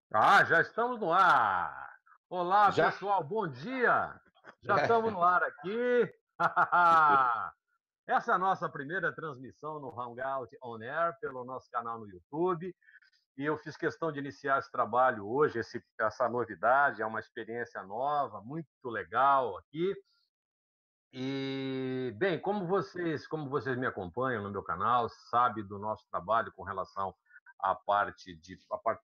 Já estamos no ar. Olá, Já? pessoal, bom dia. Já estamos no ar aqui. Essa é a nossa primeira transmissão no Hangout On Air pelo nosso canal no YouTube. E eu fiz questão de iniciar esse trabalho hoje, essa novidade, é uma experiência nova, muito legal aqui. E, bem, como vocês me acompanham no meu canal, sabe do nosso trabalho com relação à parte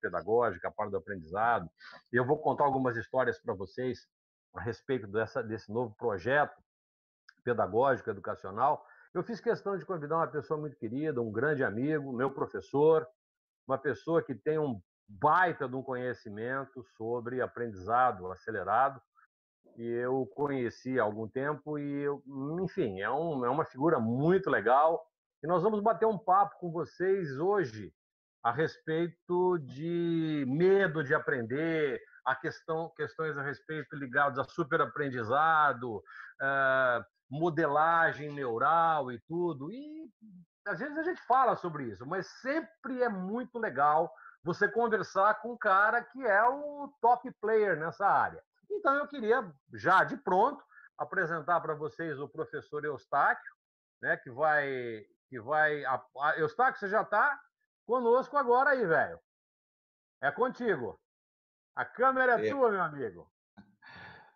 pedagógica, à parte do aprendizado. Eu vou contar algumas histórias para vocês a respeito desse novo projeto pedagógico, educacional. Eu fiz questão de convidar uma pessoa muito querida, um grande amigo, meu professor, uma pessoa que tem um baita de um conhecimento sobre aprendizado acelerado, que eu conheci há algum tempo enfim, é uma figura muito legal. E nós vamos bater um papo com vocês hoje a respeito de medo de aprender, questões a respeito ligadas a superaprendizado, modelagem neural e tudo. E às vezes a gente fala sobre isso, mas sempre é muito legal você conversar com um cara que é o top player nessa área. Então, eu queria, já de pronto, apresentar para vocês o professor Eustáquio, né, que vai. Eustáquio, você já está conosco agora aí, velho. É contigo. A câmera é É, tua, meu amigo.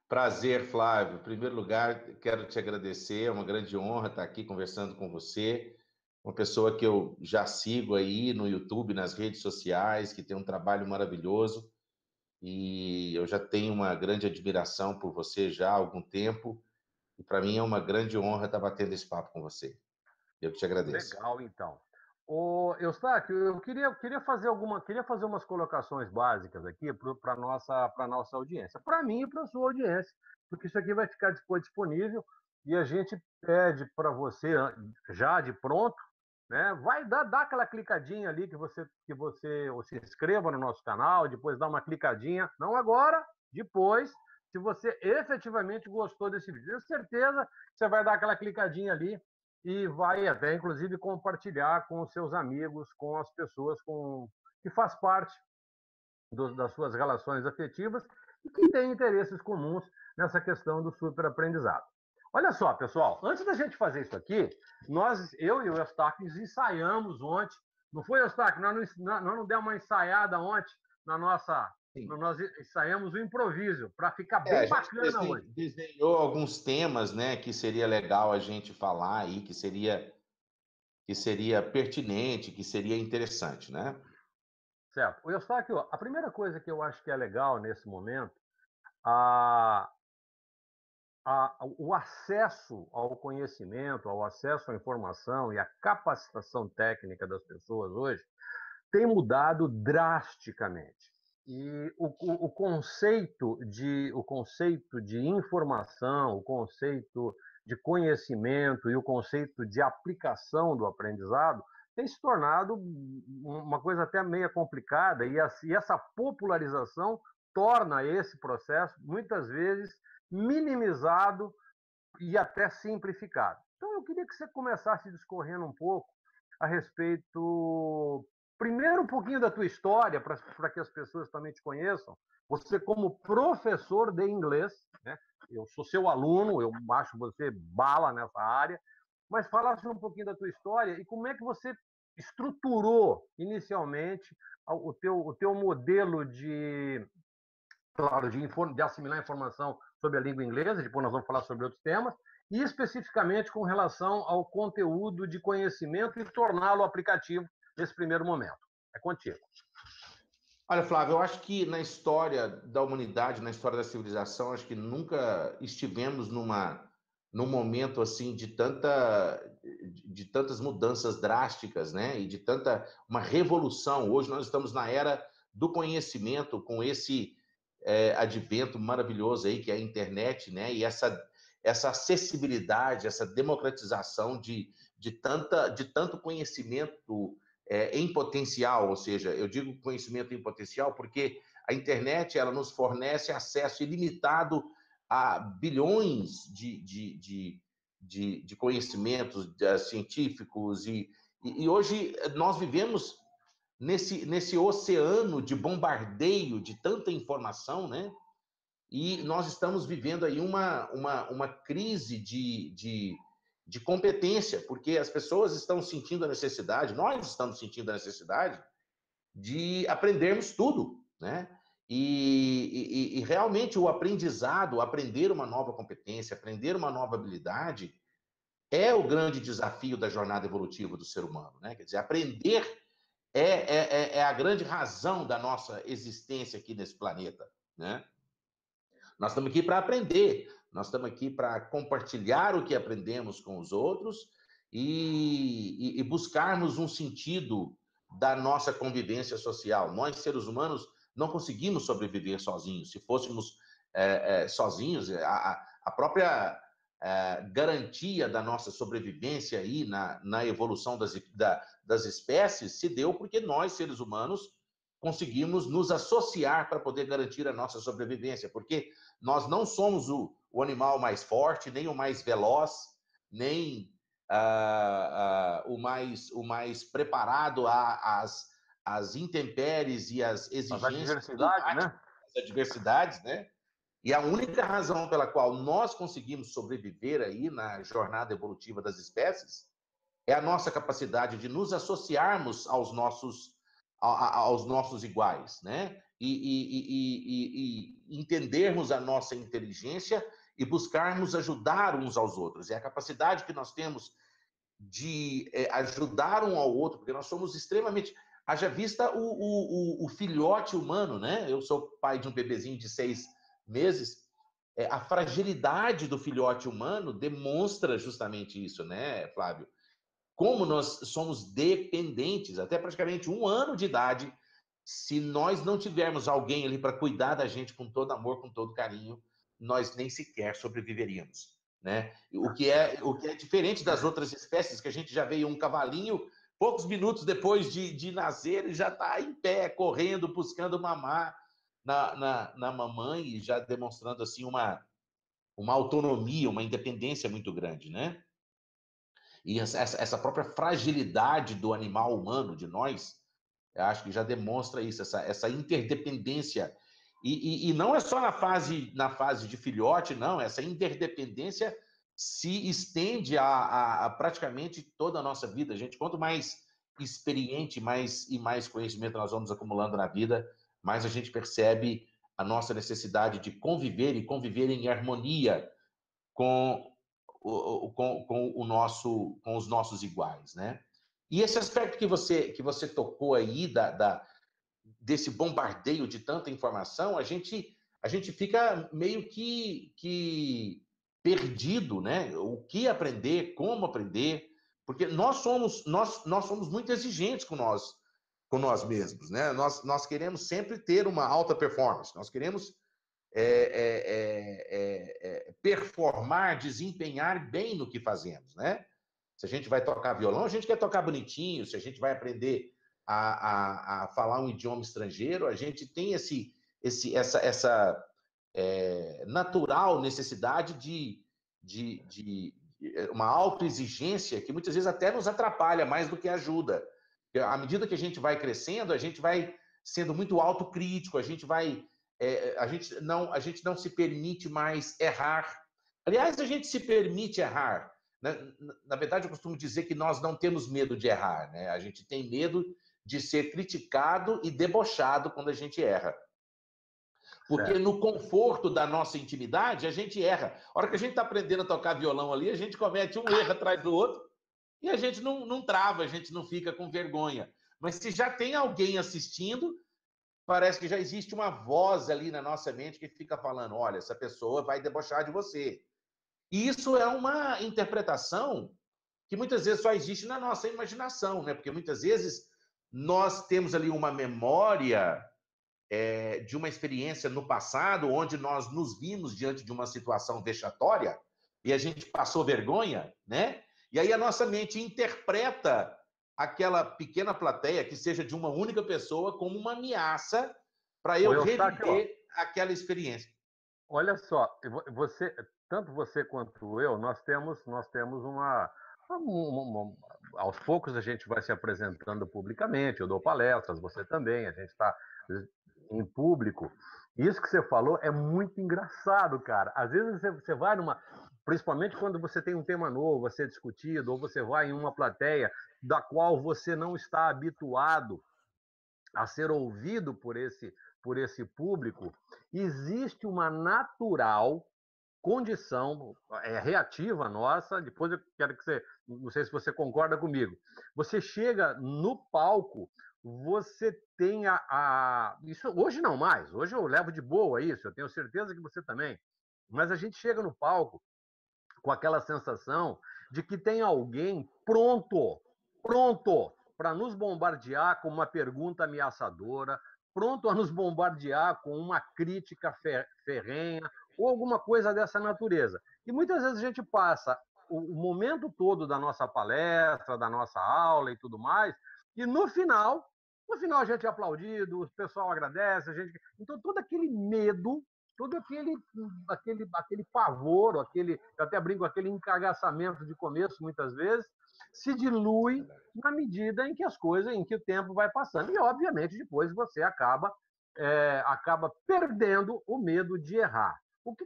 prazer, Flávio. Em primeiro lugar, quero te agradecer. É uma grande honra estar aqui conversando com você. Uma pessoa que eu já sigo aí no YouTube, nas redes sociais, que tem um trabalho maravilhoso. E eu já tenho uma grande admiração por você já há algum tempo. E para mim é uma grande honra estar batendo esse papo com você. Eu que te agradeço. Legal, então. Eustáquio, eu queria fazer umas colocações básicas aqui para nossa audiência, para mim e para a sua audiência, porque isso aqui vai ficar disponível e a gente pede para você, já de pronto, né? Vai dar aquela clicadinha ali que você ou se inscreva no nosso canal, depois dá uma clicadinha, não agora, depois, se você efetivamente gostou desse vídeo. Tenho certeza que você vai dar aquela clicadinha ali e vai até, inclusive, compartilhar com os seus amigos, com as pessoas que faz parte das suas relações afetivas e que têm interesses comuns nessa questão do superaprendizado. Olha só, pessoal, antes da gente fazer isso aqui, eu e o Eustáquio ensaiamos ontem, não foi, Eustáquio? Nós não demos uma ensaiada ontem na nossa. Sim. Nós ensaiamos o improviso para ficar A bem gente bacana hoje. desenhou alguns temas, né, que seria legal a gente falar aí, que seria pertinente, que seria interessante, né? Certo. O Eustáquio, a primeira coisa que eu acho que é legal nesse momento, a, o acesso ao conhecimento, ao acesso à informação e à capacitação técnica das pessoas hoje tem mudado drasticamente. E o conceito de informação, o conceito de conhecimento e o conceito de aplicação do aprendizado tem se tornado uma coisa até meio complicada, e essa popularização torna esse processo, muitas vezes, minimizado e até simplificado. Então, eu queria que você começasse discorrendo um pouco a respeito, primeiro, um pouquinho da tua história, para que as pessoas também te conheçam. Você, como professor de inglês, né? Eu sou seu aluno, eu acho você bala nessa área, mas falasse um pouquinho da tua história e como é que você estruturou inicialmente o teu modelo de, claro, de assimilar informação sobre a língua inglesa, depois nós vamos falar sobre outros temas, e especificamente com relação ao conteúdo de conhecimento e torná-lo aplicativo nesse primeiro momento. É contigo. Olha, Flávio, eu acho que na história da humanidade, na história da civilização, acho que nunca estivemos num momento assim de tantas mudanças drásticas, né? E de tanta uma revolução. Hoje nós estamos na era do conhecimento, com esse advento maravilhoso aí que é a internet, né? E essa acessibilidade, essa democratização de tanto conhecimento em potencial, ou seja, eu digo conhecimento em potencial porque a internet ela nos fornece acesso ilimitado a bilhões de conhecimentos científicos e hoje nós vivemos nesse oceano de bombardeio de tanta informação, né? E nós estamos vivendo aí uma crise de competência, porque as pessoas estão sentindo a necessidade, nós estamos sentindo a necessidade de aprendermos tudo, né? E realmente o aprendizado, aprender uma nova competência, aprender uma nova habilidade, é o grande desafio da jornada evolutiva do ser humano, né? Quer dizer, aprender é a grande razão da nossa existência aqui nesse planeta, né? Nós estamos aqui para aprender, nós estamos aqui para compartilhar o que aprendemos com os outros e buscarmos um sentido da nossa convivência social. Nós, seres humanos, não conseguimos sobreviver sozinhos. Se fôssemos sozinhos, a própria garantia da nossa sobrevivência aí na evolução das espécies se deu porque nós, seres humanos, conseguimos nos associar para poder garantir a nossa sobrevivência, porque nós não somos o animal mais forte, nem o mais veloz, nem o mais preparado às intempéries e às exigências climáticas, né? as adversidades, né? E a única razão pela qual nós conseguimos sobreviver aí na jornada evolutiva das espécies é a nossa capacidade de nos associarmos aos nossos iguais, né? E entendermos a nossa inteligência e buscarmos ajudar uns aos outros. É a capacidade que nós temos de ajudar um ao outro, porque nós somos extremamente... Haja vista o filhote humano, né? Eu sou pai de um bebezinho de 6 meses. A fragilidade do filhote humano demonstra justamente isso, né, Flávio? Como nós somos dependentes, até praticamente 1 ano de idade, se nós não tivermos alguém ali para cuidar da gente com todo amor, com todo carinho, nós nem sequer sobreviveríamos, né? O que é diferente das outras espécies, que a gente já vê um cavalinho, poucos minutos depois de nascer, ele já está em pé, correndo, buscando mamar na mamãe, e já demonstrando assim uma autonomia, uma independência muito grande, né? E essa própria fragilidade do animal humano, de nós, eu acho que já demonstra isso, essa interdependência. E não é só na fase de filhote, não, essa interdependência se estende a praticamente toda a nossa vida. Gente, quanto mais experiente mais conhecimento nós vamos acumulando na vida, mais a gente percebe a nossa necessidade de conviver e conviver em harmonia com com os nossos iguais, né? E esse aspecto que você tocou aí desse bombardeio de tanta informação, a gente fica meio que perdido, né? O que aprender, como aprender, porque nós somos muito exigentes com nós mesmos, né? Nós queremos sempre ter uma alta performance, nós queremos performar, desempenhar bem no que fazemos, né? Se a gente vai tocar violão, a gente quer tocar bonitinho. Se a gente vai aprender a falar um idioma estrangeiro, a gente tem essa natural necessidade de uma autoexigência que muitas vezes até nos atrapalha mais do que ajuda. À medida que a gente vai crescendo, a gente vai sendo muito autocrítico, a gente não se permite mais errar. Aliás, a gente se permite errar. Na verdade, eu costumo dizer que nós não temos medo de errar, né? A gente tem medo de ser criticado e debochado quando a gente erra. Porque Certo. no conforto da nossa intimidade, a gente erra. A hora que a gente está aprendendo a tocar violão ali, a gente comete um erro atrás do outro e a gente não trava, a gente não fica com vergonha. Mas se já tem alguém assistindo, parece que já existe uma voz ali na nossa mente que fica falando: olha, essa pessoa vai debochar de você. E isso é uma interpretação que muitas vezes só existe na nossa imaginação, né? Porque muitas vezes nós temos ali uma memória de uma experiência no passado, onde nós nos vimos diante de uma situação vexatória e a gente passou vergonha, né? E aí a nossa mente interpreta aquela pequena plateia, que seja de uma única pessoa, como uma ameaça para Ô, eu Eustáquio, reviver aquela experiência. olha só, você, tanto você quanto eu, nós temos uma aos poucos a gente vai se apresentando publicamente, eu dou palestras, você também, a gente está em público. Isso que você falou é muito engraçado, cara. Às vezes você vai numa. Principalmente quando você tem um tema novo a ser discutido, ou você vai em uma plateia da qual você não está habituado a ser ouvido por esse público, existe uma natural condição reativa nossa. Depois eu quero que você, não sei se você concorda comigo, você chega no palco, você tem isso hoje não mais, hoje eu levo de boa isso, eu tenho certeza que você também, mas a gente chega no palco com aquela sensação de que tem alguém pronto para nos bombardear com uma pergunta ameaçadora, pronto a nos bombardear com uma crítica ferrenha ou alguma coisa dessa natureza. E muitas vezes a gente passa o momento todo da nossa palestra, da nossa aula e tudo mais, e no final a gente é aplaudido, o pessoal agradece, a gente... Então todo aquele medo, todo aquele pavor, eu até brinco, aquele encagaçamento de começo, muitas vezes, se dilui na medida em que as coisas, em que o tempo vai passando. E, obviamente, depois você acaba perdendo o medo de errar. O que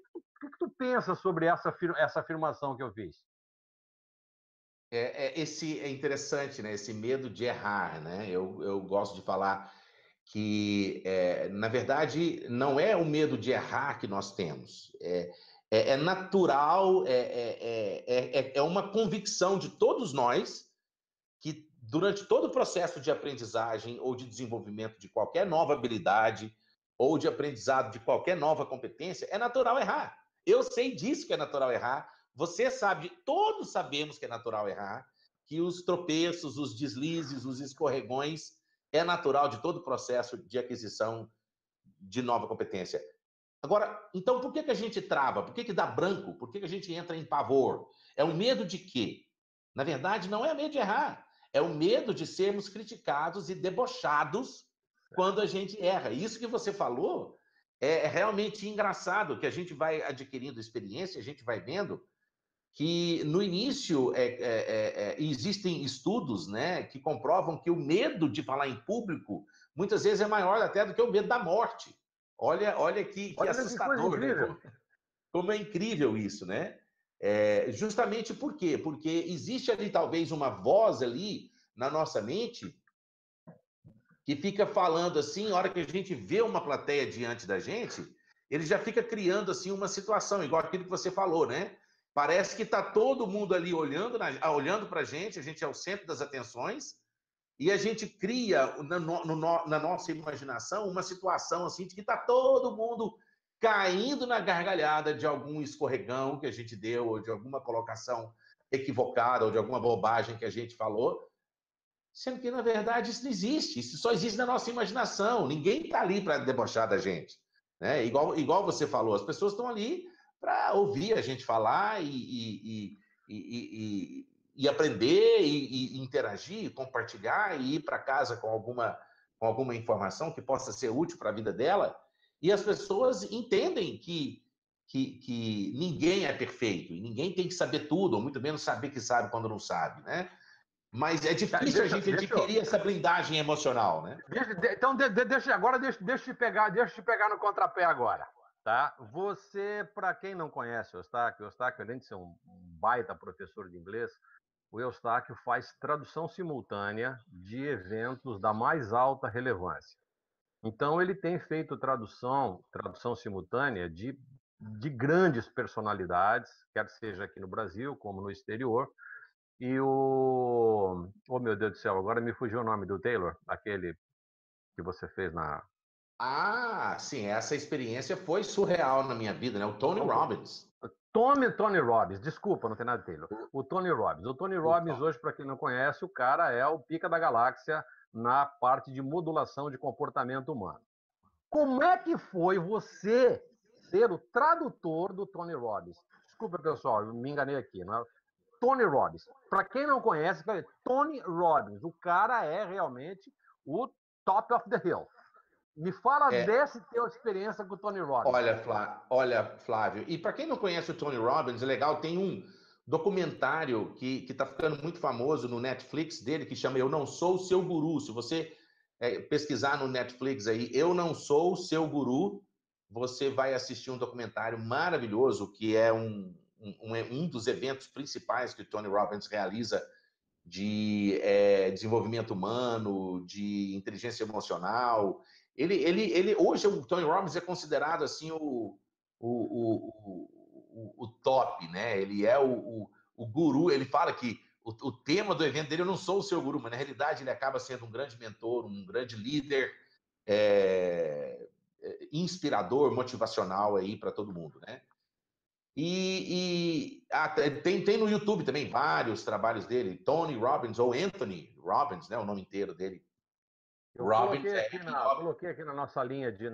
tu pensa sobre essa afirmação que eu fiz? Esse é interessante, né? Esse medo de errar, né? Eu gosto de falar que, na verdade, não é o medo de errar que nós temos. É natural, é uma convicção de todos nós que, durante todo o processo de aprendizagem ou de desenvolvimento de qualquer nova habilidade ou de aprendizado de qualquer nova competência, é natural errar. Eu sei disso que é natural errar. Você sabe, todos sabemos que é natural errar, que os tropeços, os deslizes, os escorregões é natural de todo o processo de aquisição de nova competência. Agora, então, por que a gente trava? Por que dá branco? Por que a gente entra em pavor? É o medo de quê? Na verdade, não é medo de errar. É o medo de sermos criticados e debochados quando a gente erra. Isso que você falou é realmente engraçado, que a gente vai adquirindo experiência, a gente vai vendo que no início existem estudos, né, que comprovam que o medo de falar em público muitas vezes é maior até do que o medo da morte. Olha que Olha que coisa assustador, né? incrível. Como é incrível isso, né? Justamente por quê? Porque existe ali talvez uma voz ali na nossa mente que fica falando assim, na hora que a gente vê uma plateia diante da gente, ele já fica criando assim uma situação, igual aquilo que você falou, né? Parece que está todo mundo ali olhando para a gente é o centro das atenções, e a gente cria na nossa imaginação uma situação assim de que está todo mundo caindo na gargalhada de algum escorregão que a gente deu, ou de alguma colocação equivocada, ou de alguma bobagem que a gente falou, sendo que, na verdade, isso não existe. Isso só existe na nossa imaginação. Ninguém está ali para debochar da gente. Né? Igual você falou, as pessoas estão ali para ouvir a gente falar e aprender, e interagir, compartilhar, e ir para casa com alguma informação que possa ser útil para a vida dela. E as pessoas entendem que ninguém é perfeito, e ninguém tem que saber tudo, ou muito menos saber que sabe quando não sabe, né? Mas é difícil a gente adquirir essa blindagem emocional, né? Então, deixa eu te pegar no contrapé agora. Tá? Você, para quem não conhece o Eustáquio, além de ser um baita professor de inglês, o Eustáquio faz tradução simultânea de eventos da mais alta relevância. Então, ele tem feito tradução simultânea de grandes personalidades, quer seja aqui no Brasil, como no exterior. E oh, meu Deus do céu, agora me fugiu o nome do Taylor, aquele que você fez na... Ah, sim, essa experiência foi surreal na minha vida, né? O Tony Robbins. Tony Robbins, desculpa, não tem nada de Taylor. O Tony Robbins. O Tony Robbins, hoje, para quem não conhece, o cara é o pica da galáxia na parte de modulação de comportamento humano. Como é que foi você ser o tradutor do Tony Robbins? Desculpa, pessoal, eu me enganei aqui. Não é? Tony Robbins. Para quem não conhece, Tony Robbins. O cara é realmente o top of the hill. Me fala dessa tua experiência com o Tony Robbins. Olha, Flávio, e para quem não conhece o Tony Robbins, é legal, tem documentário que está ficando muito famoso no Netflix dele, que chama Eu Não Sou o Seu Guru. Se você pesquisar no Netflix aí, Eu Não Sou o Seu Guru, você vai assistir um documentário maravilhoso, que é um dos eventos principais que o Tony Robbins realiza de desenvolvimento humano, de inteligência emocional. Hoje, o Tony Robbins é considerado assim o top, né? Ele é o guru. Ele fala que o tema do evento dele, eu não sou o seu guru, mas na realidade ele acaba sendo um grande mentor, um grande líder, inspirador, motivacional aí para todo mundo, né? Tem no YouTube também vários trabalhos dele, Tony Robbins ou Anthony Robbins, né? O nome inteiro dele. Eu Robbins coloquei aqui na nossa linha de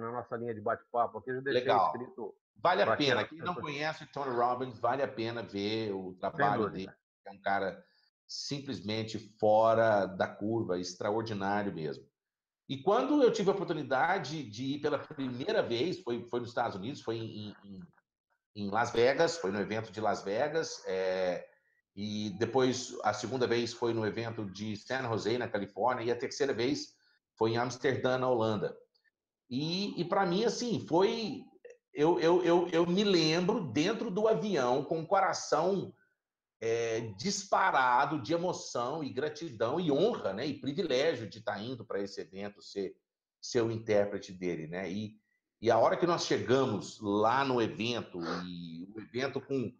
bate-papo, aqui eu deixei legal. escrito Vale a para que pena. as Quem não pessoas... conhece o Tony Robbins, vale a pena ver o Sem trabalho dele. dúvida. É um cara simplesmente fora da curva, extraordinário mesmo. E quando eu tive a oportunidade de ir pela primeira vez, foi nos Estados Unidos, foi em Las Vegas, foi no evento de Las Vegas, e depois a segunda vez foi no evento de San Jose, na Califórnia, e a terceira vez foi em Amsterdã, na Holanda. E para mim, assim, foi... Eu me lembro dentro do avião, com o coração disparado de emoção e gratidão e honra, né? E privilégio de estar indo para esse evento, ser o intérprete dele, né? E a hora que nós chegamos lá no evento, e o evento com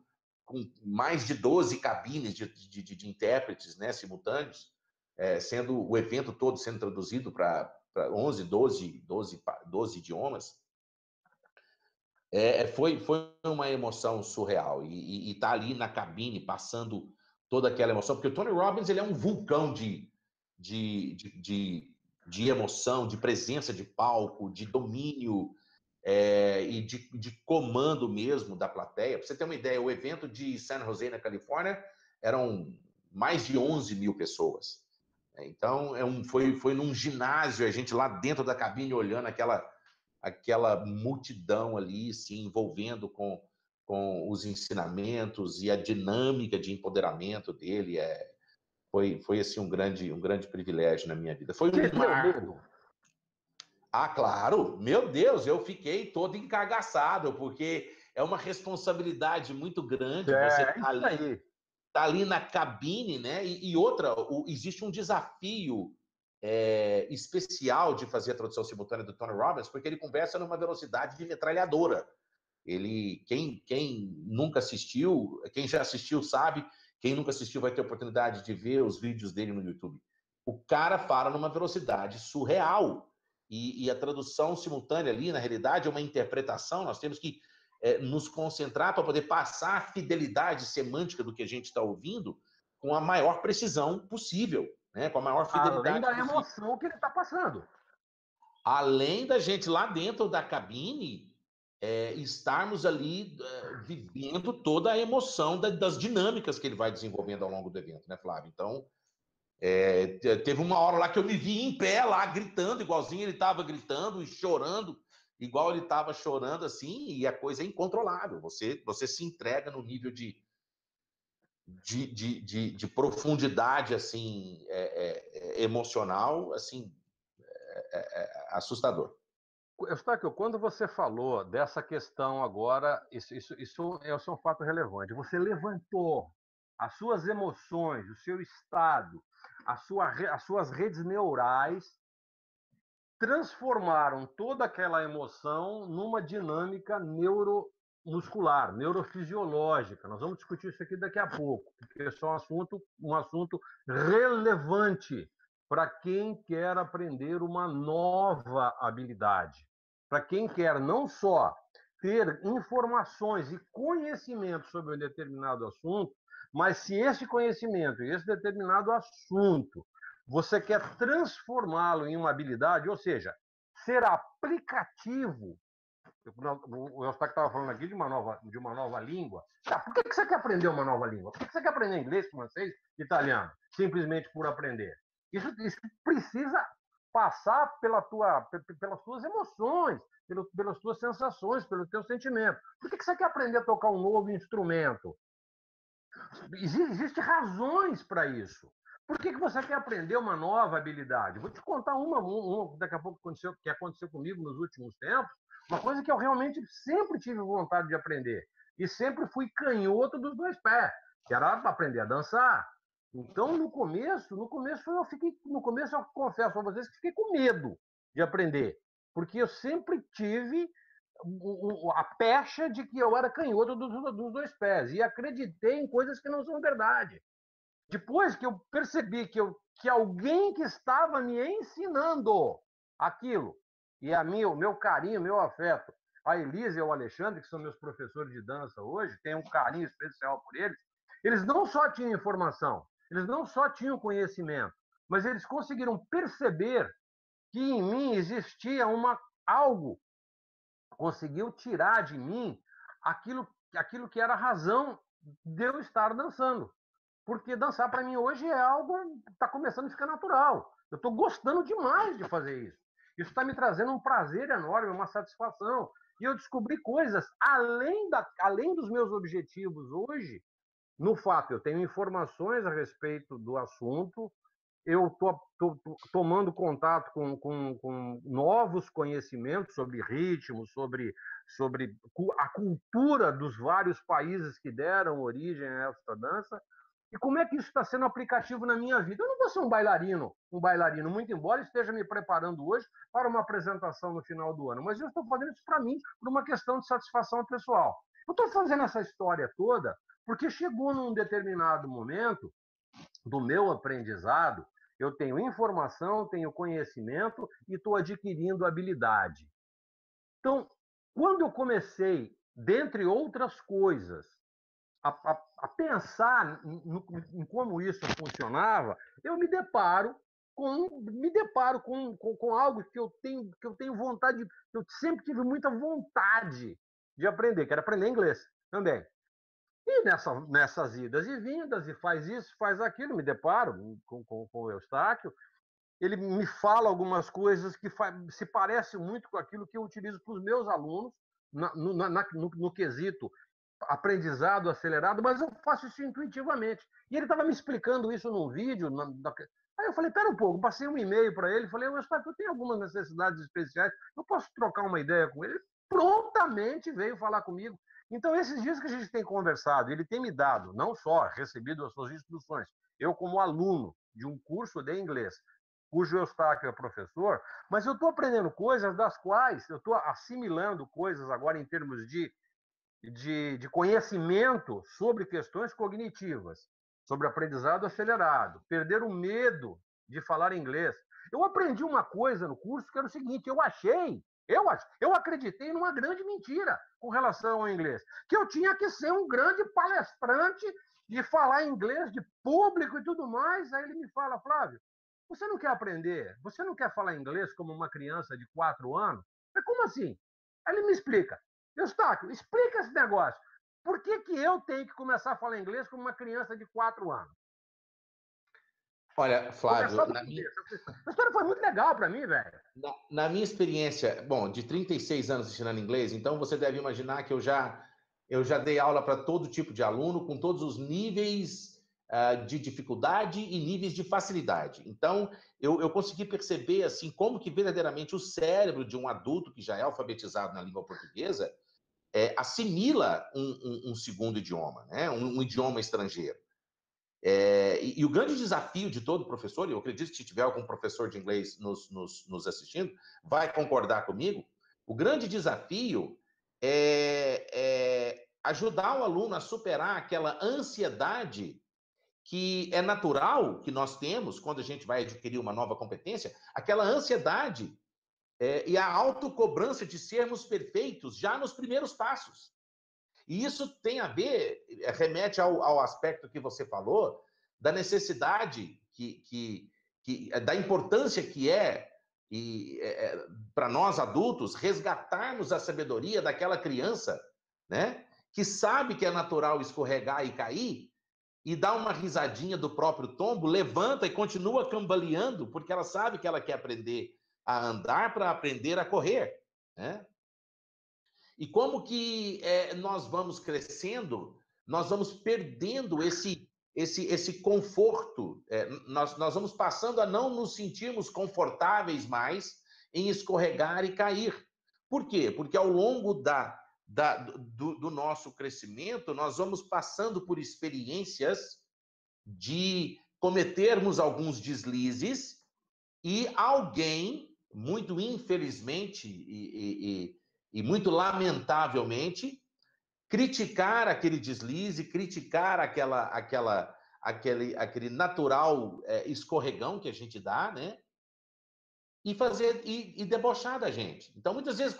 mais de 12 cabines de intérpretes, né, simultâneos, sendo o evento todo sendo traduzido para 11, 12 idiomas, foi uma emoção surreal. E tá ali na cabine, passando toda aquela emoção, porque o Tony Robbins ele é um vulcão de emoção, de presença de palco, de domínio e de comando mesmo da plateia. Para você ter uma ideia, o evento de San Jose, na Califórnia, eram mais de 11 mil pessoas. Então, foi num ginásio, a gente lá dentro da cabine olhando aquela multidão ali se envolvendo com os ensinamentos e a dinâmica de empoderamento dele. Foi assim, um grande privilégio na minha vida. Foi Você um deu marco. medo? Ah, claro! Meu Deus, eu fiquei todo encagaçado, porque é uma responsabilidade muito grande você É isso aí. tá ali na cabine, né? E outra, existe um desafio especial de fazer a tradução simultânea do Tony Robbins, porque ele conversa numa velocidade de metralhadora. Quem nunca assistiu, quem já assistiu sabe, quem nunca assistiu vai ter a oportunidade de ver os vídeos dele no YouTube. O cara fala numa velocidade surreal. E a tradução simultânea ali, na realidade, é uma interpretação. Nós temos que nos concentrar para poder passar a fidelidade semântica do que a gente está ouvindo com a maior precisão possível, né? Com a maior Além fidelidade da possível. emoção que ele está passando. Além da gente lá dentro da cabine estarmos ali vivendo toda a emoção das dinâmicas que ele vai desenvolvendo ao longo do evento, né, Flávio? Então, teve uma hora lá que eu me vi em pé lá, gritando, igualzinho ele estava gritando e chorando, igual ele estava chorando, assim, e a coisa é incontrolável. Você se entrega no nível de profundidade, assim, emocional, assim, assustador. Eustáquio, quando você falou dessa questão agora, isso é um fato relevante. Você levantou as suas emoções, o seu estado, as suas redes neurais, transformaram toda aquela emoção numa dinâmica neuromuscular, neurofisiológica. Nós vamos discutir isso aqui daqui a pouco, porque é só um assunto relevante para quem quer aprender uma nova habilidade. Para quem quer não só ter informações e conhecimento sobre um determinado assunto, mas se esse conhecimento e esse determinado assunto você quer transformá-lo em uma habilidade, ou seja, ser aplicativo. O Eustáquio estava falando aqui de uma nova língua. Por que você quer aprender uma nova língua? Por que você quer aprender inglês, francês, italiano? Simplesmente por aprender. Isso precisa passar pelas tuas emoções, pelas tuas sensações, pelos teus sentimentos. Por que você quer aprender a tocar um novo instrumento? Existem razões para isso. Por que você quer aprender uma nova habilidade? Vou te contar uma daqui a pouco que aconteceu comigo nos últimos tempos, uma coisa que eu realmente sempre tive vontade de aprender. E sempre fui canhoto dos dois pés, que era aprender a dançar. Então, no começo eu confesso a vocês que fiquei com medo de aprender, porque eu sempre tive a pecha de que eu era canhoto dos dois pés e acreditei em coisas que não são verdade. Depois que eu percebi que alguém que estava me ensinando aquilo, e o meu carinho, meu afeto, a Elisa e o Alexandre, que são meus professores de dança hoje, tenho um carinho especial por eles, eles não só tinham informação, eles não só tinham conhecimento, mas eles conseguiram perceber que em mim existia algo, conseguiu tirar de mim aquilo que era a razão de eu estar dançando. Porque dançar para mim hoje é algo que está começando a ficar natural. Eu estou gostando demais de fazer isso. Isso está me trazendo um prazer enorme, uma satisfação. E eu descobri coisas além dos meus objetivos hoje, no fato, eu tenho informações a respeito do assunto, eu estou tomando contato com novos conhecimentos sobre ritmo, sobre a cultura dos vários países que deram origem a essa dança. E como é que isso está sendo aplicativo na minha vida? Eu não vou ser um bailarino, muito embora esteja me preparando hoje para uma apresentação no final do ano, mas eu estou fazendo isso para mim, por uma questão de satisfação pessoal. Eu estou fazendo essa história toda porque chegou num determinado momento do meu aprendizado, eu tenho informação, tenho conhecimento e estou adquirindo habilidade. Então, quando eu comecei, dentre outras coisas, a pensar em como isso funcionava, eu me deparo com algo que eu tenho vontade, que eu sempre tive muita vontade de aprender, que era aprender inglês também. E nessas idas e vindas, e faz isso, faz aquilo, me deparo com o Eustáquio, ele me fala algumas coisas que se parecem muito com aquilo que eu utilizo para os meus alunos, no quesito aprendizado acelerado, mas eu faço isso intuitivamente. E ele estava me explicando isso num vídeo. Aí eu falei, pera um pouco, passei um e-mail para ele, falei, eu tenho algumas necessidades especiais, eu posso trocar uma ideia com ele? Ele prontamente veio falar comigo. Então, esses dias que a gente tem conversado, ele tem me dado, não só recebido as suas instruções, eu como aluno de um curso de inglês, cujo Eustáquio é professor, mas eu estou aprendendo coisas das quais eu estou assimilando coisas agora em termos de conhecimento sobre questões cognitivas, sobre aprendizado acelerado, perder o medo de falar inglês. Eu aprendi uma coisa no curso que era o seguinte: eu acreditei numa grande mentira com relação ao inglês, que eu tinha que ser um grande palestrante de falar inglês de público e tudo mais. Aí ele me fala, Flávio, você não quer aprender? Você não quer falar inglês como uma criança de 4 anos? Mas como assim? Aí ele me explica. Eustáquio, explica esse negócio. Por que eu tenho que começar a falar inglês como uma criança de 4 anos? Olha, Flávio, essa história foi muito legal para mim, velho. Na minha experiência, bom, de 36 anos ensinando inglês, então você deve imaginar que eu já dei aula para todo tipo de aluno, com todos os níveis de dificuldade e níveis de facilidade. Então, eu consegui perceber assim como que verdadeiramente o cérebro de um adulto que já é alfabetizado na língua portuguesa assimila um segundo idioma, né? Um idioma estrangeiro. E o grande desafio de todo professor, e eu acredito que se tiver algum professor de inglês nos assistindo, vai concordar comigo, o grande desafio é ajudar o aluno a superar aquela ansiedade que é natural que nós temos quando a gente vai adquirir uma nova competência, aquela ansiedade e a autocobrança de sermos perfeitos já nos primeiros passos. E isso tem a ver, remete ao aspecto que você falou, da necessidade, da importância que para nós adultos, resgatarmos a sabedoria daquela criança, né, que sabe que é natural escorregar e cair, e dá uma risadinha do próprio tombo, levanta e continua cambaleando, porque ela sabe que ela quer aprender a andar para aprender a correr, né? E como que nós vamos crescendo nós vamos perdendo esse conforto, nós vamos passando a não nos sentirmos confortáveis mais em escorregar e cair. Por quê? Porque ao longo do nosso crescimento, nós vamos passando por experiências de cometermos alguns deslizes e alguém, muito infelizmente e muito lamentavelmente, criticar aquele deslize, criticar aquele natural escorregão que a gente dá, né? E fazer e debochar da gente. Então, muitas vezes,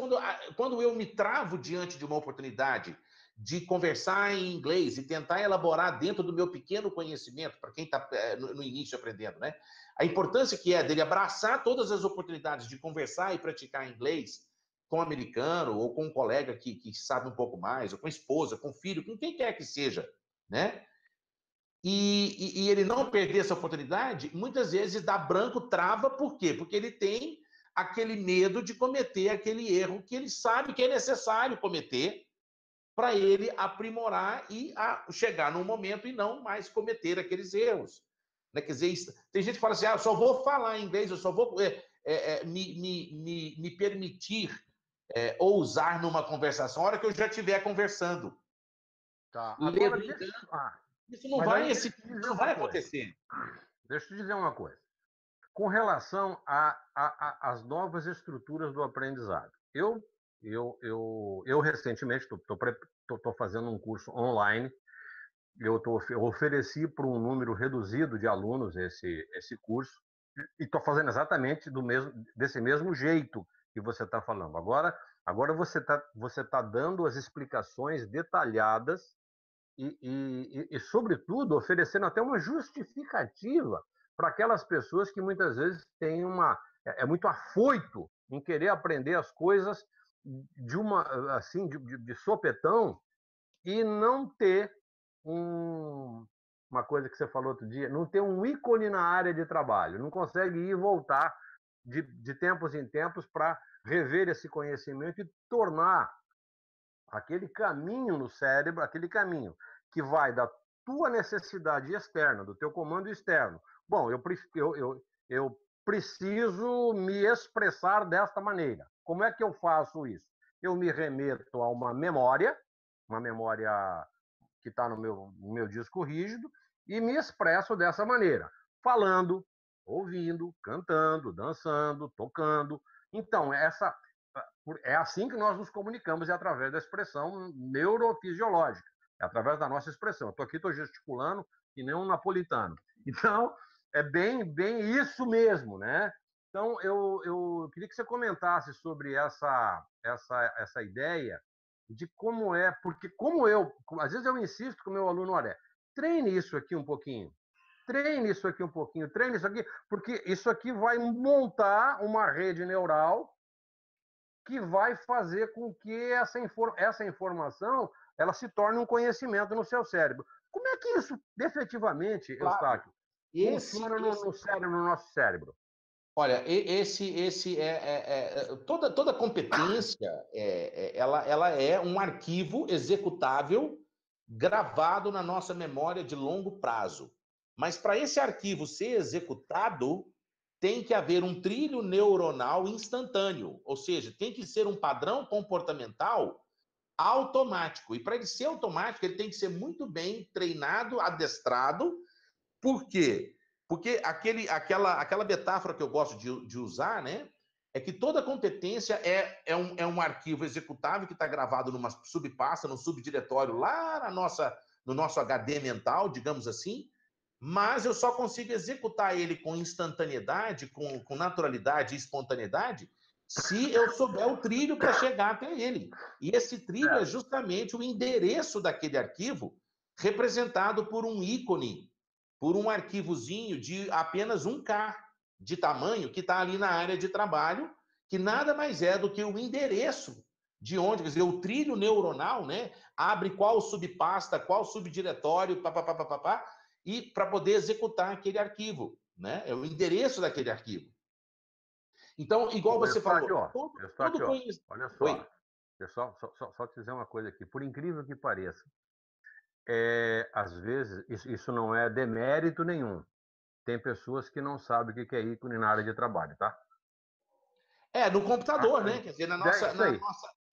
quando eu me travo diante de uma oportunidade de conversar em inglês e tentar elaborar dentro do meu pequeno conhecimento, para quem está no início aprendendo, né? A importância que é dele abraçar todas as oportunidades de conversar e praticar inglês com um americano ou com um colega que sabe um pouco mais, ou com a esposa, com o filho, com quem quer que seja, né? E ele não perder essa oportunidade, muitas vezes dá branco, trava, por quê? Porque ele tem aquele medo de cometer aquele erro que ele sabe que é necessário cometer para ele aprimorar e chegar num momento e não mais cometer aqueles erros. Né? Quer dizer, tem gente que fala assim, eu só vou falar inglês, eu só vou me permitir ousar numa conversação a hora que eu já estiver conversando. Tá. Agora, Levantando, isso mas aí deixa eu te isso dizer não uma vai coisa. acontecer. Deixa eu te dizer uma coisa. Com relação às novas estruturas do aprendizado. Eu recentemente estou fazendo um curso online. Eu ofereci para um número reduzido de alunos esse curso e estou fazendo exatamente desse mesmo jeito que você está falando. Agora você tá dando as explicações detalhadas sobretudo, oferecendo até uma justificativa para aquelas pessoas que muitas vezes têm muito afoito em querer aprender as coisas de sopetão e não ter uma coisa que você falou outro dia, não ter um ícone na área de trabalho, não consegue ir e voltar de tempos em tempos para rever esse conhecimento e tornar aquele caminho no cérebro, aquele caminho que vai da tua necessidade externa, do teu comando externo. Bom, eu preciso me expressar desta maneira. Como é que eu faço isso? Eu me remeto a uma memória que está no meu disco rígido, e me expresso dessa maneira, falando, ouvindo, cantando, dançando, tocando. Então, é assim que nós nos comunicamos, é através da expressão neurofisiológica, é através da nossa expressão. Estou gesticulando que nem um napolitano. Então, é bem isso mesmo, né? Então, eu queria que você comentasse sobre essa ideia de como é, porque às vezes eu insisto com o meu aluno, olha, treine isso aqui um pouquinho, treine isso aqui um pouquinho, treine isso aqui, porque isso aqui vai montar uma rede neural que vai fazer com que essa informação ela se torne um conhecimento no seu cérebro. Como é que isso, efetivamente, Claro. Eustáquio, funciona no cérebro, no nosso cérebro? Olha, toda competência, ela é um arquivo executável gravado na nossa memória de longo prazo. Mas para esse arquivo ser executado, tem que haver um trilho neuronal instantâneo, ou seja, tem que ser um padrão comportamental automático. E para ele ser automático, ele tem que ser muito bem treinado, adestrado. Por quê? Porque aquela metáfora que eu gosto de usar, né? É que toda competência é um arquivo executável que está gravado numa subpasta, num subdiretório lá no nosso HD mental, digamos assim, mas eu só consigo executar ele com instantaneidade, com naturalidade e espontaneidade, se eu souber o trilho para chegar até ele. E esse trilho é justamente o endereço daquele arquivo, representado por um ícone, por um arquivozinho de apenas 1K de tamanho, que está ali na área de trabalho, que nada mais é do que o endereço de onde, quer dizer, o trilho neuronal, né? Abre qual subpasta, qual subdiretório, papapá, e para poder executar aquele arquivo, né? É o endereço daquele arquivo. Então, igual você falou, todo conhecimento. Olha só, eu só te dizer uma coisa aqui, por incrível que pareça, às vezes, isso não é demérito nenhum. Tem pessoas que não sabem o que é ícone na área de trabalho, tá? No computador, né? Quer dizer, É isso aí.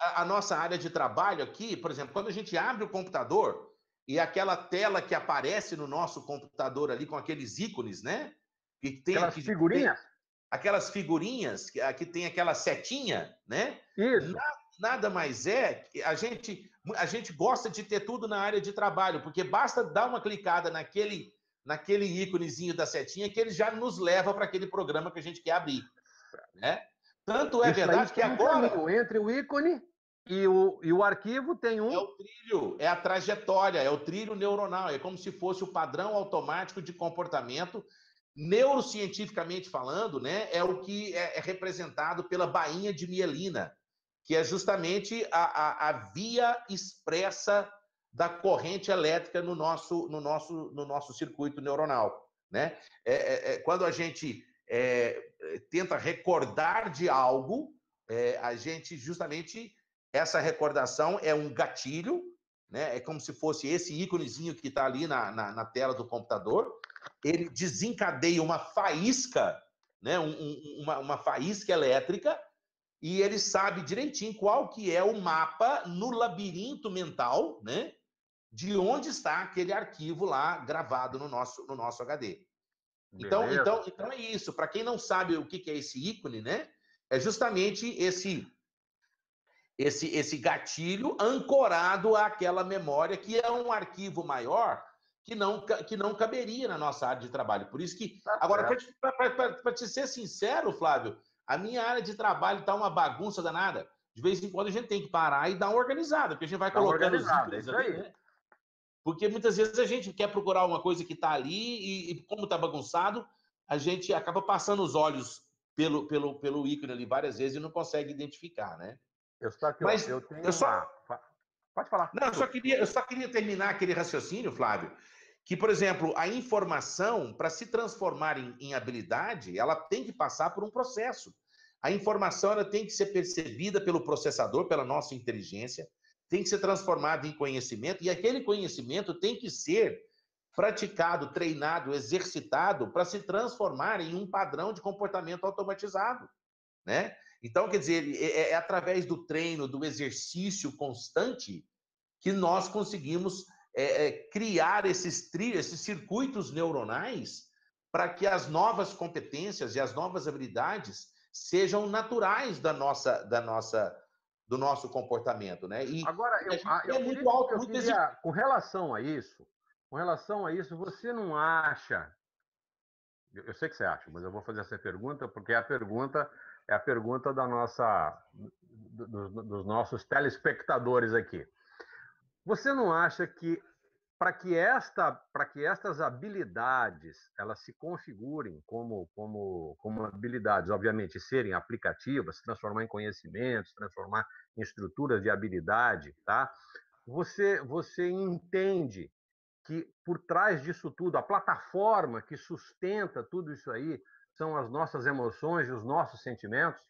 a nossa área de trabalho aqui, por exemplo, quando a gente abre o computador e aquela tela que aparece no nosso computador ali com aqueles ícones, né? Aquelas Que tem figurinhas. aquelas figurinhas, que tem aquela setinha, né? Isso. Nada mais é que a gente gosta de ter tudo na área de trabalho, porque basta dar uma clicada naquele íconezinho da setinha que ele já nos leva para aquele programa que a gente quer abrir, né? Tanto é Isso aí verdade que tem um agora caminho entre o ícone e o arquivo tem é um. o trilho, é a trajetória, é o trilho neuronal, é como se fosse o padrão automático de comportamento. Neurocientificamente falando, né, é o que é representado pela bainha de mielina, que é justamente a via expressa da corrente elétrica no nosso circuito neuronal. Né? Quando a gente tenta recordar de algo, a gente justamente essa recordação é um gatilho, né? É como se fosse esse íconezinho que está ali na tela do computador. Ele desencadeia uma faísca, né? Uma faísca elétrica, e ele sabe direitinho qual que é o mapa no labirinto mental, né? De onde está aquele arquivo lá gravado no nosso HD. Então Beleza. é isso. Para quem não sabe o que é esse ícone, né? É justamente esse gatilho ancorado àquela memória, que é um arquivo maior que não caberia na nossa área de trabalho. Por isso que. Tá Agora, certo. para te ser sincero, Flávio, a minha área de trabalho está uma bagunça danada. De vez em quando a gente tem que parar e dar uma organizada, porque a gente vai Dá uma colocando os organizada, é ícones isso ali, aí. né? Porque muitas vezes a gente quer procurar uma coisa que está ali e como está bagunçado, a gente acaba passando os olhos pelo ícone ali várias vezes e não consegue identificar, né? Eu estou aqui, ó. Mas Eu tenho eu só, uma. Pode falar, não, desculpa. eu só queria terminar aquele raciocínio, Flávio, que, por exemplo, a informação, para se transformar em habilidade, ela tem que passar por um processo. A informação ela tem que ser percebida pelo processador, pela nossa inteligência, tem que ser transformada em conhecimento, e aquele conhecimento tem que ser praticado, treinado, exercitado para se transformar em um padrão de comportamento automatizado, né? Então, quer dizer, é através do treino, do exercício constante que nós conseguimos criar esses circuitos neuronais para que as novas competências e as novas habilidades sejam naturais do nosso comportamento, né? Agora, E a gente eu é queria, muito alto, eu muito exigente. queria, com relação a isso, você não acha? Eu sei que você acha, mas eu vou fazer essa pergunta porque é a pergunta dos nossos telespectadores aqui. Você não acha que para que estas habilidades elas se configurem como habilidades, obviamente, serem aplicativas, se transformar em conhecimentos, se transformar em estruturas de habilidade, tá? Você entende que por trás disso tudo, a plataforma que sustenta tudo isso aí são as nossas emoções e os nossos sentimentos?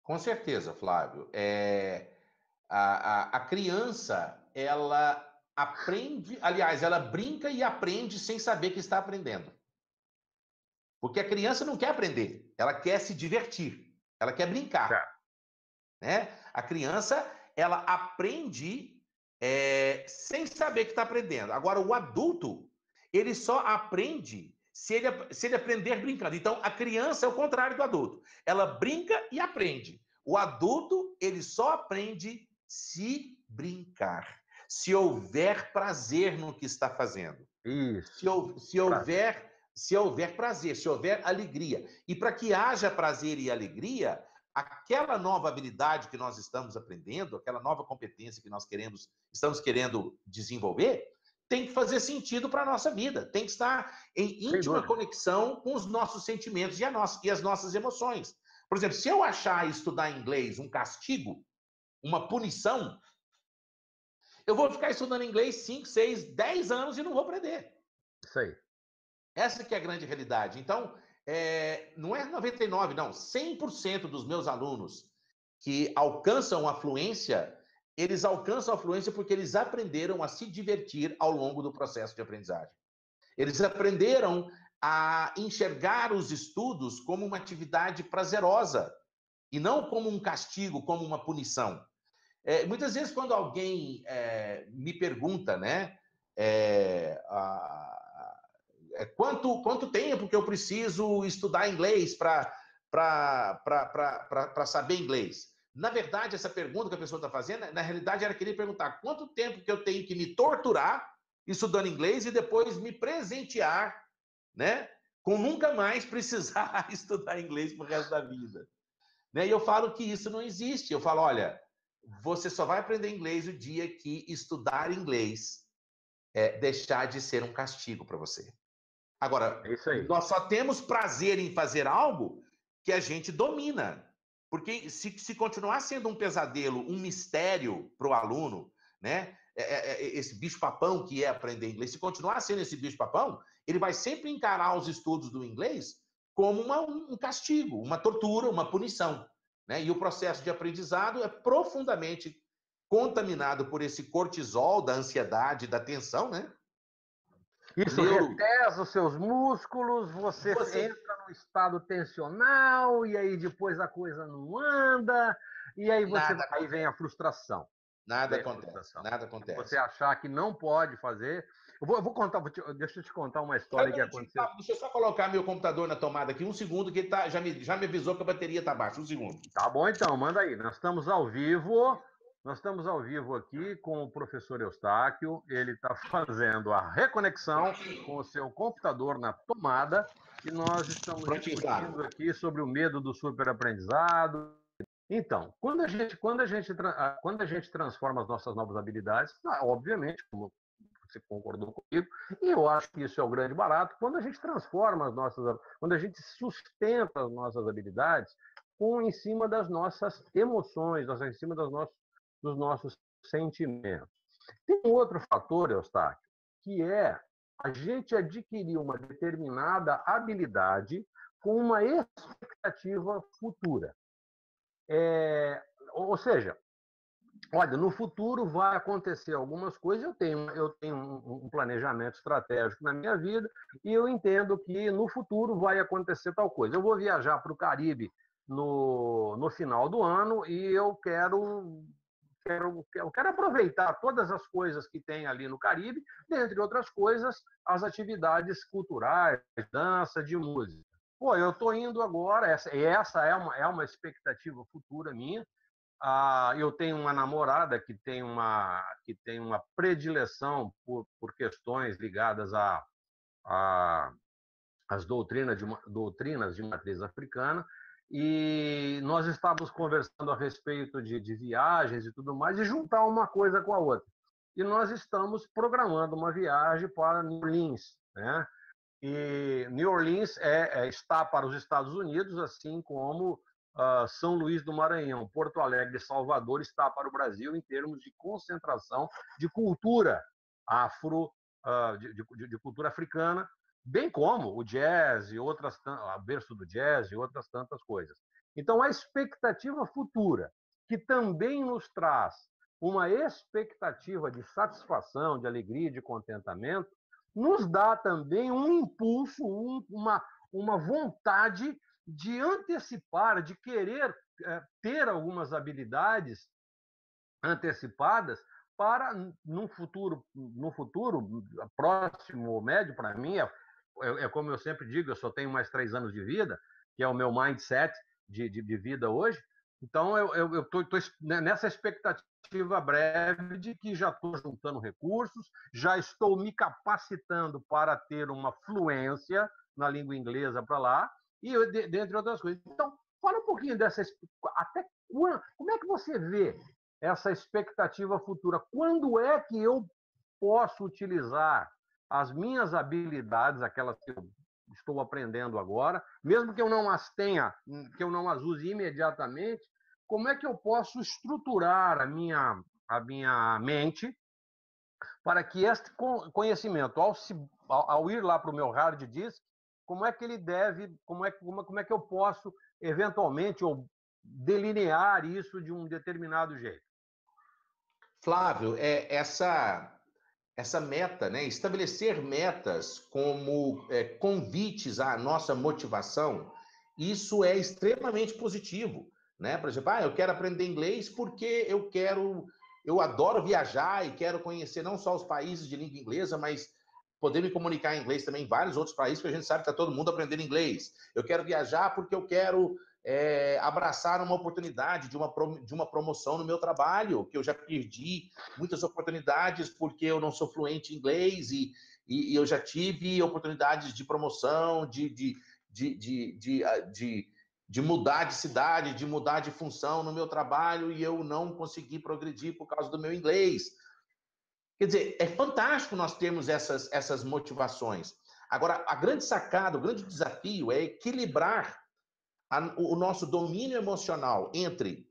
Com certeza, Flávio. A criança, ela aprende, aliás, ela brinca e aprende sem saber que está aprendendo. Porque a criança não quer aprender, ela quer se divertir, ela quer brincar, Certo. né? A criança, ela aprende sem saber que está aprendendo. Agora, o adulto, ele só aprende se ele aprender brincando. Então, a criança é o contrário do adulto. Ela brinca e aprende. O adulto, ele só aprende se brincar, se houver prazer no que está fazendo. Se, Isso. se Prazer. houver se houver prazer, se houver alegria. E para que haja prazer e alegria, aquela nova habilidade que nós estamos aprendendo, aquela nova competência que nós estamos querendo desenvolver, tem que fazer sentido para a nossa vida, tem que estar em Sem íntima dúvida. conexão com os nossos sentimentos e as nossas emoções. Por exemplo, se eu achar estudar inglês um castigo, uma punição, eu vou ficar estudando inglês 5, 6, 10 anos e não vou aprender. Isso aí. Essa que é a grande realidade. Então, não é 99, não. 100% dos meus alunos que alcançam a fluência, eles alcançam a fluência porque eles aprenderam a se divertir ao longo do processo de aprendizagem. Eles aprenderam a enxergar os estudos como uma atividade prazerosa e não como um castigo, como uma punição. Muitas vezes, quando alguém me pergunta, né, quanto tempo que eu preciso estudar inglês para saber inglês? Na verdade, essa pergunta que a pessoa está fazendo, na realidade, era querer perguntar quanto tempo que eu tenho que me torturar estudando inglês e depois me presentear, né, com nunca mais precisar estudar inglês pro resto da vida. Né? E eu falo que isso não existe. Eu falo, olha, você só vai aprender inglês o dia que estudar inglês deixar de ser um castigo para você. Agora, nós só temos prazer em fazer algo que a gente domina. Porque se continuar sendo um pesadelo, um mistério para o aluno, né? Esse bicho-papão que é aprender inglês, se continuar sendo esse bicho-papão, ele vai sempre encarar os estudos do inglês como um castigo, uma tortura, uma punição. Né? E o processo de aprendizado é profundamente contaminado por esse cortisol da ansiedade, da tensão, né? Isso retesa os seus músculos, você entra num estado tensional, e aí depois a coisa não anda, e aí aí vem a frustração. Nada acontece. Você achar que não pode fazer. Eu vou contar, deixa eu te contar uma história que aconteceu. Deixa eu só colocar meu computador na tomada aqui, um segundo, que ele já me avisou que a bateria está baixa. Um segundo. Tá bom, então, manda aí. Nós estamos ao vivo aqui com o professor Eustáquio. Ele está fazendo a reconexão com o seu computador na tomada e nós estamos discutindo aqui sobre o medo do superaprendizado. Então, quando a gente transforma as nossas novas habilidades, obviamente, como você concordou comigo, e eu acho que isso é o grande barato, quando a gente transforma quando a gente sustenta as nossas habilidades em cima das nossas emoções, em cima dos nossos sentimentos. Tem um outro fator, Eustáquio, que é a gente adquirir uma determinada habilidade com uma expectativa futura. Ou seja, olha, no futuro vai acontecer algumas coisas, eu tenho um planejamento estratégico na minha vida e eu entendo que no futuro vai acontecer tal coisa. Eu vou viajar para o Caribe no final do ano e eu quero aproveitar todas as coisas que tem ali no Caribe, dentre outras coisas, as atividades culturais, dança, de música. Pô, eu estou indo agora, essa é uma expectativa futura minha. Eu tenho uma namorada que tem uma predileção por questões ligadas às doutrinas de matriz africana, e nós estávamos conversando a respeito de viagens e tudo mais, e juntar uma coisa com a outra. E nós estamos programando uma viagem para New Orleans, né? E New Orleans está para os Estados Unidos, assim como São Luís do Maranhão, Porto Alegre e Salvador está para o Brasil em termos de concentração de cultura de cultura africana, bem como o jazz e o berço do jazz e outras tantas coisas. Então, a expectativa futura, que também nos traz uma expectativa de satisfação, de alegria, de contentamento, nos dá também um impulso, uma vontade de antecipar, de querer ter algumas habilidades antecipadas para, no futuro próximo ou médio, para mim, como eu sempre digo, eu só tenho mais 3 anos de vida, que é o meu mindset de vida hoje. Então, eu estou nessa expectativa breve de que já estou juntando recursos, já estou me capacitando para ter uma fluência na língua inglesa para lá, e dentre outras coisas. Então, fala um pouquinho até como é que você vê essa expectativa futura? Quando é que eu posso utilizar as minhas habilidades, aquelas que eu estou aprendendo agora, mesmo que eu não as tenha, que eu não as use imediatamente, como é que eu posso estruturar a minha mente para que este conhecimento, ao ir lá para o meu hard disk, como é que ele deve, como é que eu posso eventualmente ou delinear isso de um determinado jeito? Flávio, essa meta, né? Estabelecer metas como convites à nossa motivação, isso é extremamente positivo, né? Por exemplo, eu quero aprender inglês porque eu adoro viajar e quero conhecer não só os países de língua inglesa, mas poder me comunicar em inglês também em vários outros países, porque a gente sabe que está todo mundo aprendendo inglês. Eu quero viajar porque eu quero abraçar uma oportunidade de uma promoção no meu trabalho, que eu já perdi muitas oportunidades porque eu não sou fluente em inglês e eu já tive oportunidades de promoção, de mudar de cidade, de mudar de função no meu trabalho e eu não consegui progredir por causa do meu inglês. Quer dizer, é fantástico nós termos essas motivações. Agora, a grande sacada, o grande desafio é equilibrar o nosso domínio emocional entre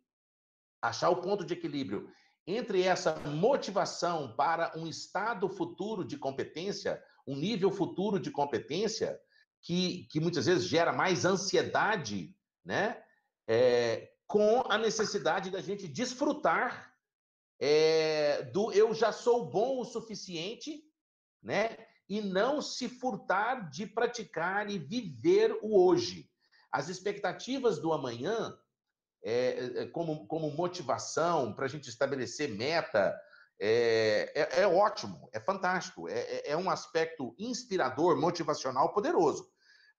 achar o ponto de equilíbrio entre essa motivação para um estado futuro de competência, um nível futuro de competência, que muitas vezes gera mais ansiedade, né? Com a necessidade da gente desfrutar do eu já sou bom o suficiente, né? E não se furtar de praticar e viver o hoje. As expectativas do amanhã, como motivação para a gente estabelecer meta, é ótimo, é fantástico, é um aspecto inspirador, motivacional, poderoso.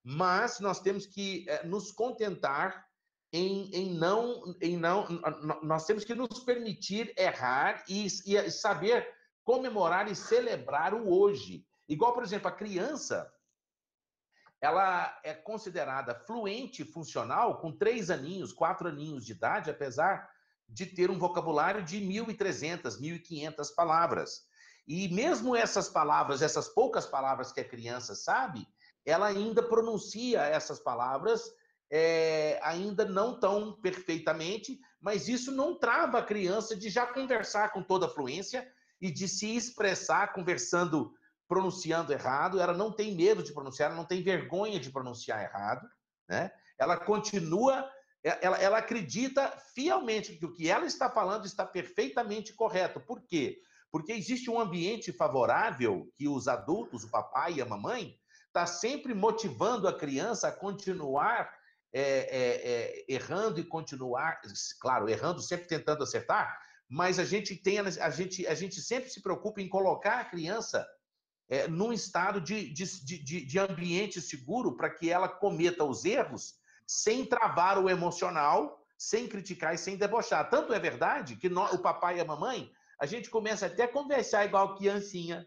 Mas nós temos que nos contentar em não. Nós temos que nos permitir errar e saber comemorar e celebrar o hoje. Igual, por exemplo, a criança, ela é considerada fluente funcional com 3 aninhos, 4 aninhos de idade, apesar de ter um vocabulário de 1.300, 1.500 palavras. E mesmo essas palavras, essas poucas palavras que a criança sabe, ela ainda pronuncia essas palavras ainda não tão perfeitamente, mas isso não trava a criança de já conversar com toda a fluência e de se expressar conversando, pronunciando errado. Ela não tem medo de pronunciar, ela não tem vergonha de pronunciar errado, né? Ela continua, ela acredita fielmente que o que ela está falando está perfeitamente correto. Por quê? Porque existe um ambiente favorável que os adultos, o papai e a mamãe, está sempre motivando a criança a continuar errando e continuar, claro, errando, sempre tentando acertar, mas a gente sempre se preocupa em colocar a criança num estado de ambiente seguro para que ela cometa os erros sem travar o emocional, sem criticar e sem debochar. Tanto é verdade que o papai e a mamãe, a gente começa até a conversar igual criancinha,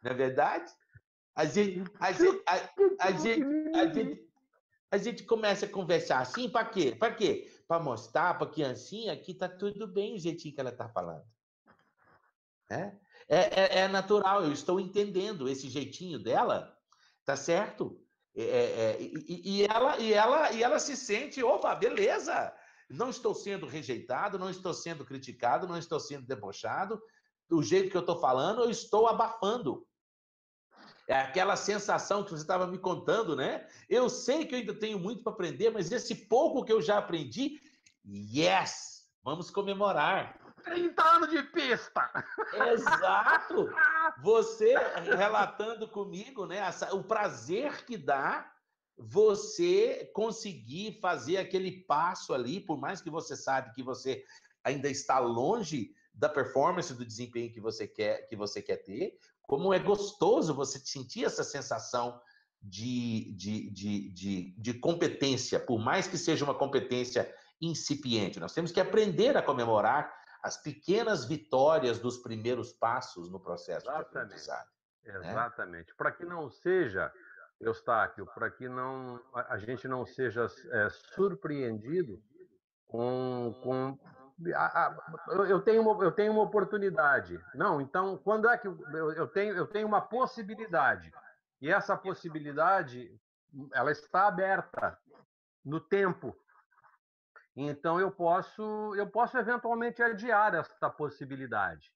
não é verdade? A gente, a gente, a gente, a gente, a gente começa a conversar assim, para quê? Para quê? Para mostrar para a criancinha que tá tudo bem o jeitinho que ela está falando. É natural, eu estou entendendo esse jeitinho dela, tá certo? E ela se sente, opa, beleza, não estou sendo rejeitado, não estou sendo criticado, não estou sendo debochado, do jeito que eu estou falando, eu estou abafando. É aquela sensação que você estava me contando, né? Eu sei que eu ainda tenho muito para aprender, mas esse pouco que eu já aprendi, yes, vamos comemorar. 30 anos de pista! Exato! Você relatando comigo, né? O prazer que dá você conseguir fazer aquele passo ali, por mais que você sabe que você ainda está longe da performance, do desempenho que você quer ter, como é gostoso você sentir essa sensação de competência, por mais que seja uma competência incipiente. Nós temos que aprender a comemorar as pequenas vitórias dos primeiros passos no processo de aprendizado. Exatamente. Né? Para que não seja, Eustáquio, para que a gente não seja surpreendido com eu tenho uma oportunidade. Não, então, quando é que eu tenho uma possibilidade? E essa possibilidade, ela está aberta no tempo. Então, eu posso eventualmente adiar essa possibilidade.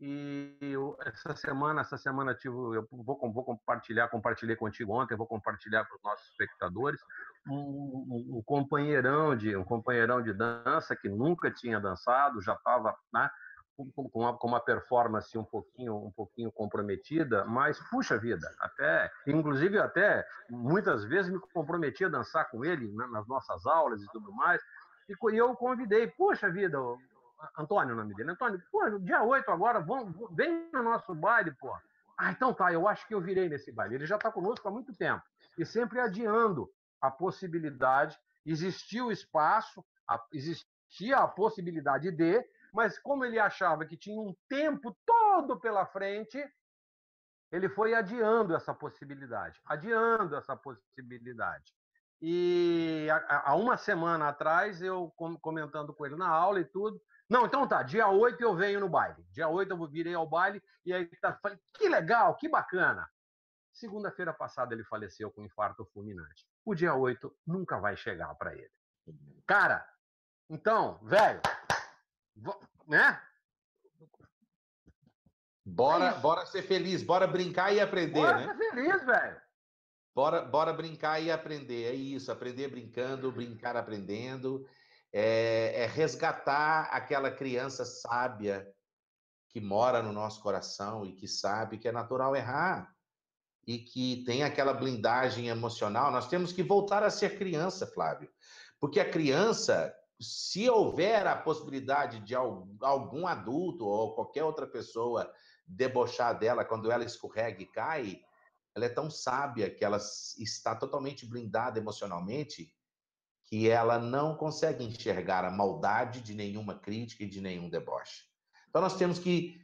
E essa semana eu compartilhei contigo ontem, vou compartilhar com os nossos espectadores um companheirão de dança que nunca tinha dançado, já estava, né, com uma performance um pouquinho comprometida, mas, puxa vida, inclusive até muitas vezes me comprometi a dançar com ele nas nossas aulas e tudo mais, e eu convidei, puxa vida, Antônio, o nome dele, Antônio, pô, dia 8 agora, vem no nosso baile, pô. Ah, então tá, eu acho que eu virei nesse baile. Ele já está conosco há muito tempo, e sempre adiando a possibilidade, existia o espaço, existia a possibilidade de, mas como ele achava que tinha um tempo todo pela frente, ele foi adiando essa possibilidade. E há uma semana atrás, eu comentando com ele na aula e tudo, não, então tá, dia 8 eu venho no baile. Dia 8 eu virei ao baile, e aí falei, que legal, que bacana. Segunda-feira passada ele faleceu com um infarto fulminante. O dia 8 nunca vai chegar para ele. Cara, então, velho, né? Bora ser feliz, bora brincar e aprender, bora né? Bora ser feliz, velho. Bora brincar e aprender, é isso, aprender brincando, brincar aprendendo, é resgatar aquela criança sábia que mora no nosso coração e que sabe que é natural errar e que tem aquela blindagem emocional. Nós temos que voltar a ser criança, Flávio, porque a criança, se houver a possibilidade de algum adulto ou qualquer outra pessoa debochar dela quando ela escorrega e cai, ela é tão sábia que ela está totalmente blindada emocionalmente que ela não consegue enxergar a maldade de nenhuma crítica e de nenhum deboche. Então nós temos que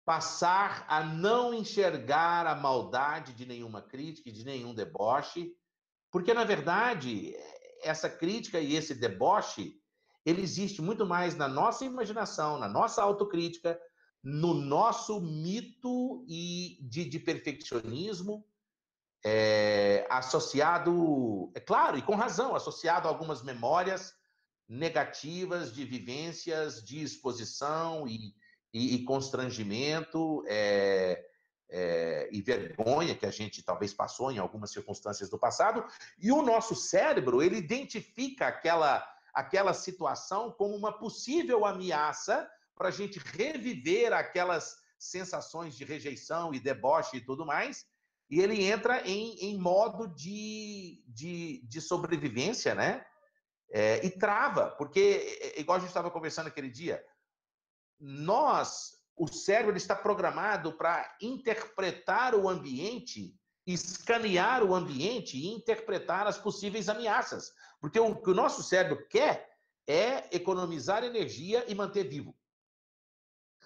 passar a não enxergar a maldade de nenhuma crítica e de nenhum deboche, porque na verdade essa crítica e esse deboche, ele existe muito mais na nossa imaginação, na nossa autocrítica, no nosso mito de perfeccionismo, associado, é claro, e com razão, associado a algumas memórias negativas de vivências, de exposição e constrangimento e vergonha que a gente talvez passou em algumas circunstâncias do passado, e o nosso cérebro, ele identifica aquela situação como uma possível ameaça para a gente reviver aquelas sensações de rejeição e deboche e tudo mais, e ele entra em modo de sobrevivência, né? E trava, porque, igual a gente estava conversando aquele dia, o cérebro está programado para interpretar o ambiente, escanear o ambiente e interpretar as possíveis ameaças. Porque o que o nosso cérebro quer é economizar energia e manter vivo.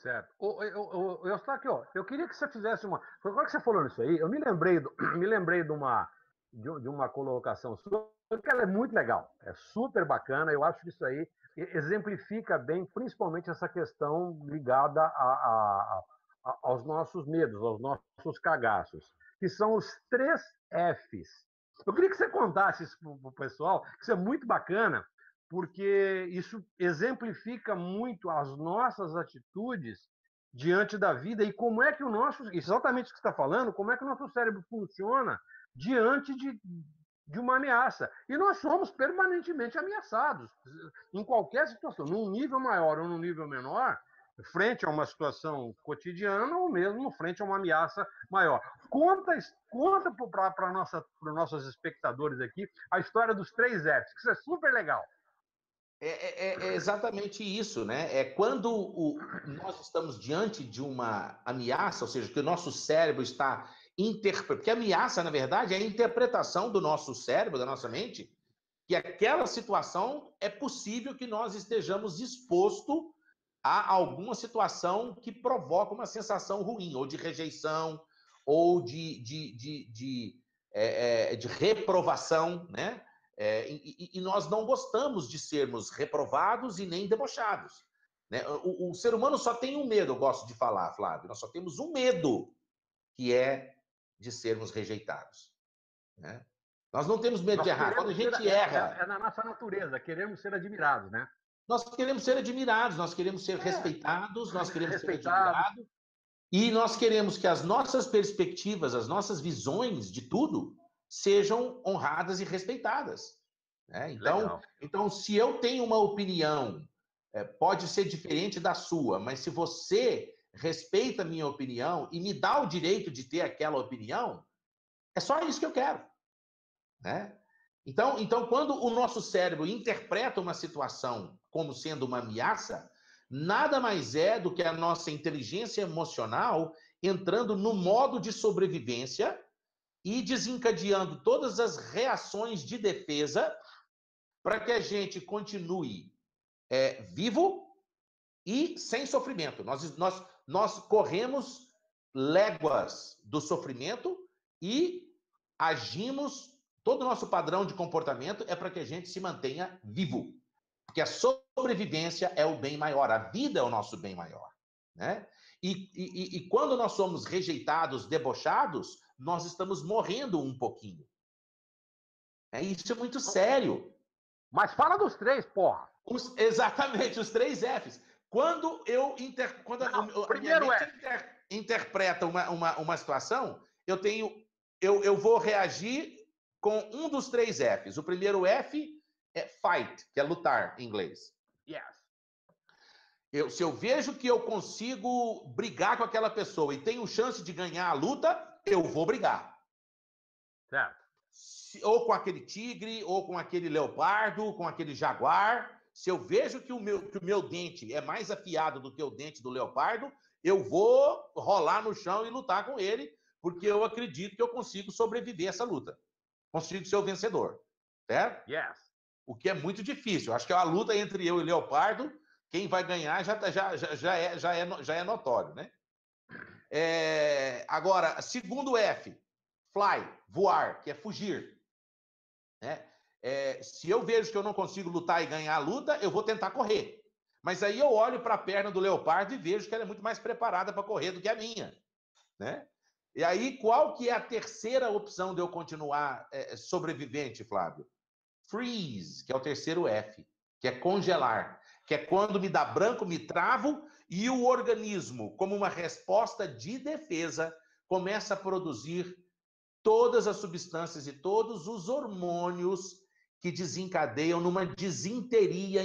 Certo. Eu estou aqui, ó. Eu queria que você fizesse uma. Agora que você falou nisso aí, eu me lembrei de uma colocação sua, que ela é muito legal, é super bacana. Eu acho que isso aí exemplifica bem, principalmente essa questão ligada aos nossos medos, aos nossos cagaços, que são os 3 Fs. Eu queria que você contasse isso para o pessoal, que isso é muito bacana, porque isso exemplifica muito as nossas atitudes diante da vida e como é que exatamente o que você está falando, como é que o nosso cérebro funciona diante de uma ameaça. E nós somos permanentemente ameaçados, em qualquer situação, num nível maior ou num nível menor, frente a uma situação cotidiana ou mesmo frente a uma ameaça maior. Conta para os nossos espectadores aqui a história dos 3 Fs, que isso é super legal. É exatamente isso, né? É quando nós estamos diante de uma ameaça, ou seja, que o nosso cérebro está interpretando. Porque a ameaça, na verdade, é a interpretação do nosso cérebro, da nossa mente, que aquela situação é possível que nós estejamos expostos a alguma situação que provoca uma sensação ruim, ou de rejeição, ou de reprovação, né? E nós não gostamos de sermos reprovados e nem debochados, né? O ser humano só tem um medo, eu gosto de falar, Flávio, nós só temos um medo, que é de sermos rejeitados, né? Nós não temos medo de errar. Quando a gente erra... É na nossa natureza, queremos ser admirados, né? Nós queremos ser admirados, nós queremos ser respeitados, nós queremos ser admirados, e nós queremos que as nossas perspectivas, as nossas visões de tudo sejam honradas e respeitadas, né? Então, se eu tenho uma opinião pode ser diferente da sua, mas se você respeita a minha opinião e me dá o direito de ter aquela opinião, é só isso que eu quero, né? Então, quando o nosso cérebro interpreta uma situação como sendo uma ameaça, nada mais é do que a nossa inteligência emocional entrando no modo de sobrevivência e desencadeando todas as reações de defesa para que a gente continue vivo e sem sofrimento. Nós corremos léguas do sofrimento e agimos, todo o nosso padrão de comportamento é para que a gente se mantenha vivo. Porque a sobrevivência é o bem maior, a vida é o nosso bem maior, né? E quando nós somos rejeitados, debochados, nós estamos morrendo um pouquinho. Isso é muito sério. Mas fala dos 3, porra. Exatamente, os 3 Fs. Quando a minha mente interpreta uma situação, eu vou reagir com um dos 3 Fs. O primeiro F é fight, que é lutar em inglês. Yes. Se eu vejo que eu consigo brigar com aquela pessoa e tenho chance de ganhar a luta, eu vou brigar. Certo. Ou com aquele tigre, ou com aquele leopardo, com aquele jaguar. Se eu vejo que o meu dente é mais afiado do que o dente do leopardo, eu vou rolar no chão e lutar com ele, porque eu acredito que eu consigo sobreviver a essa luta. Consigo ser o vencedor. Certo? Yes. O que é muito difícil. Acho que é uma luta entre eu e leopardo. Quem vai ganhar já é notório, né? Agora, segundo F, fly, voar, que é fugir. Né? Se eu vejo que eu não consigo lutar e ganhar a luta, eu vou tentar correr. Mas aí eu olho para a perna do leopardo e vejo que ela é muito mais preparada para correr do que a minha. Né? E aí, qual que é a terceira opção de eu continuar sobrevivente, Flávio? Freeze, que é o terceiro F, que é congelar, que é quando me dá branco, me travo e o organismo, como uma resposta de defesa, começa a produzir todas as substâncias e todos os hormônios que desencadeiam numa desinteria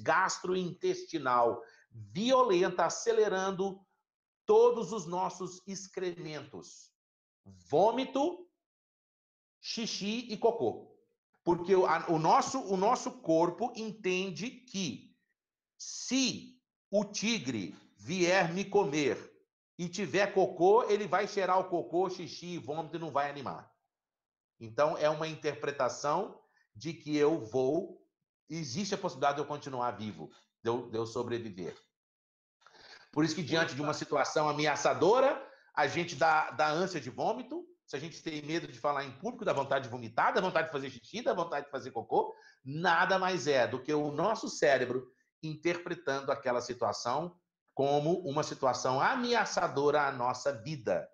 gastrointestinal violenta, acelerando todos os nossos excrementos. Vômito, xixi e cocô. Porque o nosso corpo entende que se o tigre vier me comer e tiver cocô, ele vai cheirar o cocô, xixi e vômito e não vai animar. Então, é uma interpretação de que existe a possibilidade de eu continuar vivo, de eu sobreviver. Por isso que, diante de uma situação ameaçadora, a gente dá ânsia de vômito. Se a gente tem medo de falar em público, dá vontade de vomitar, dá vontade de fazer xixi, dá vontade de fazer cocô. Nada mais é do que o nosso cérebro interpretando aquela situação como uma situação ameaçadora à nossa vida.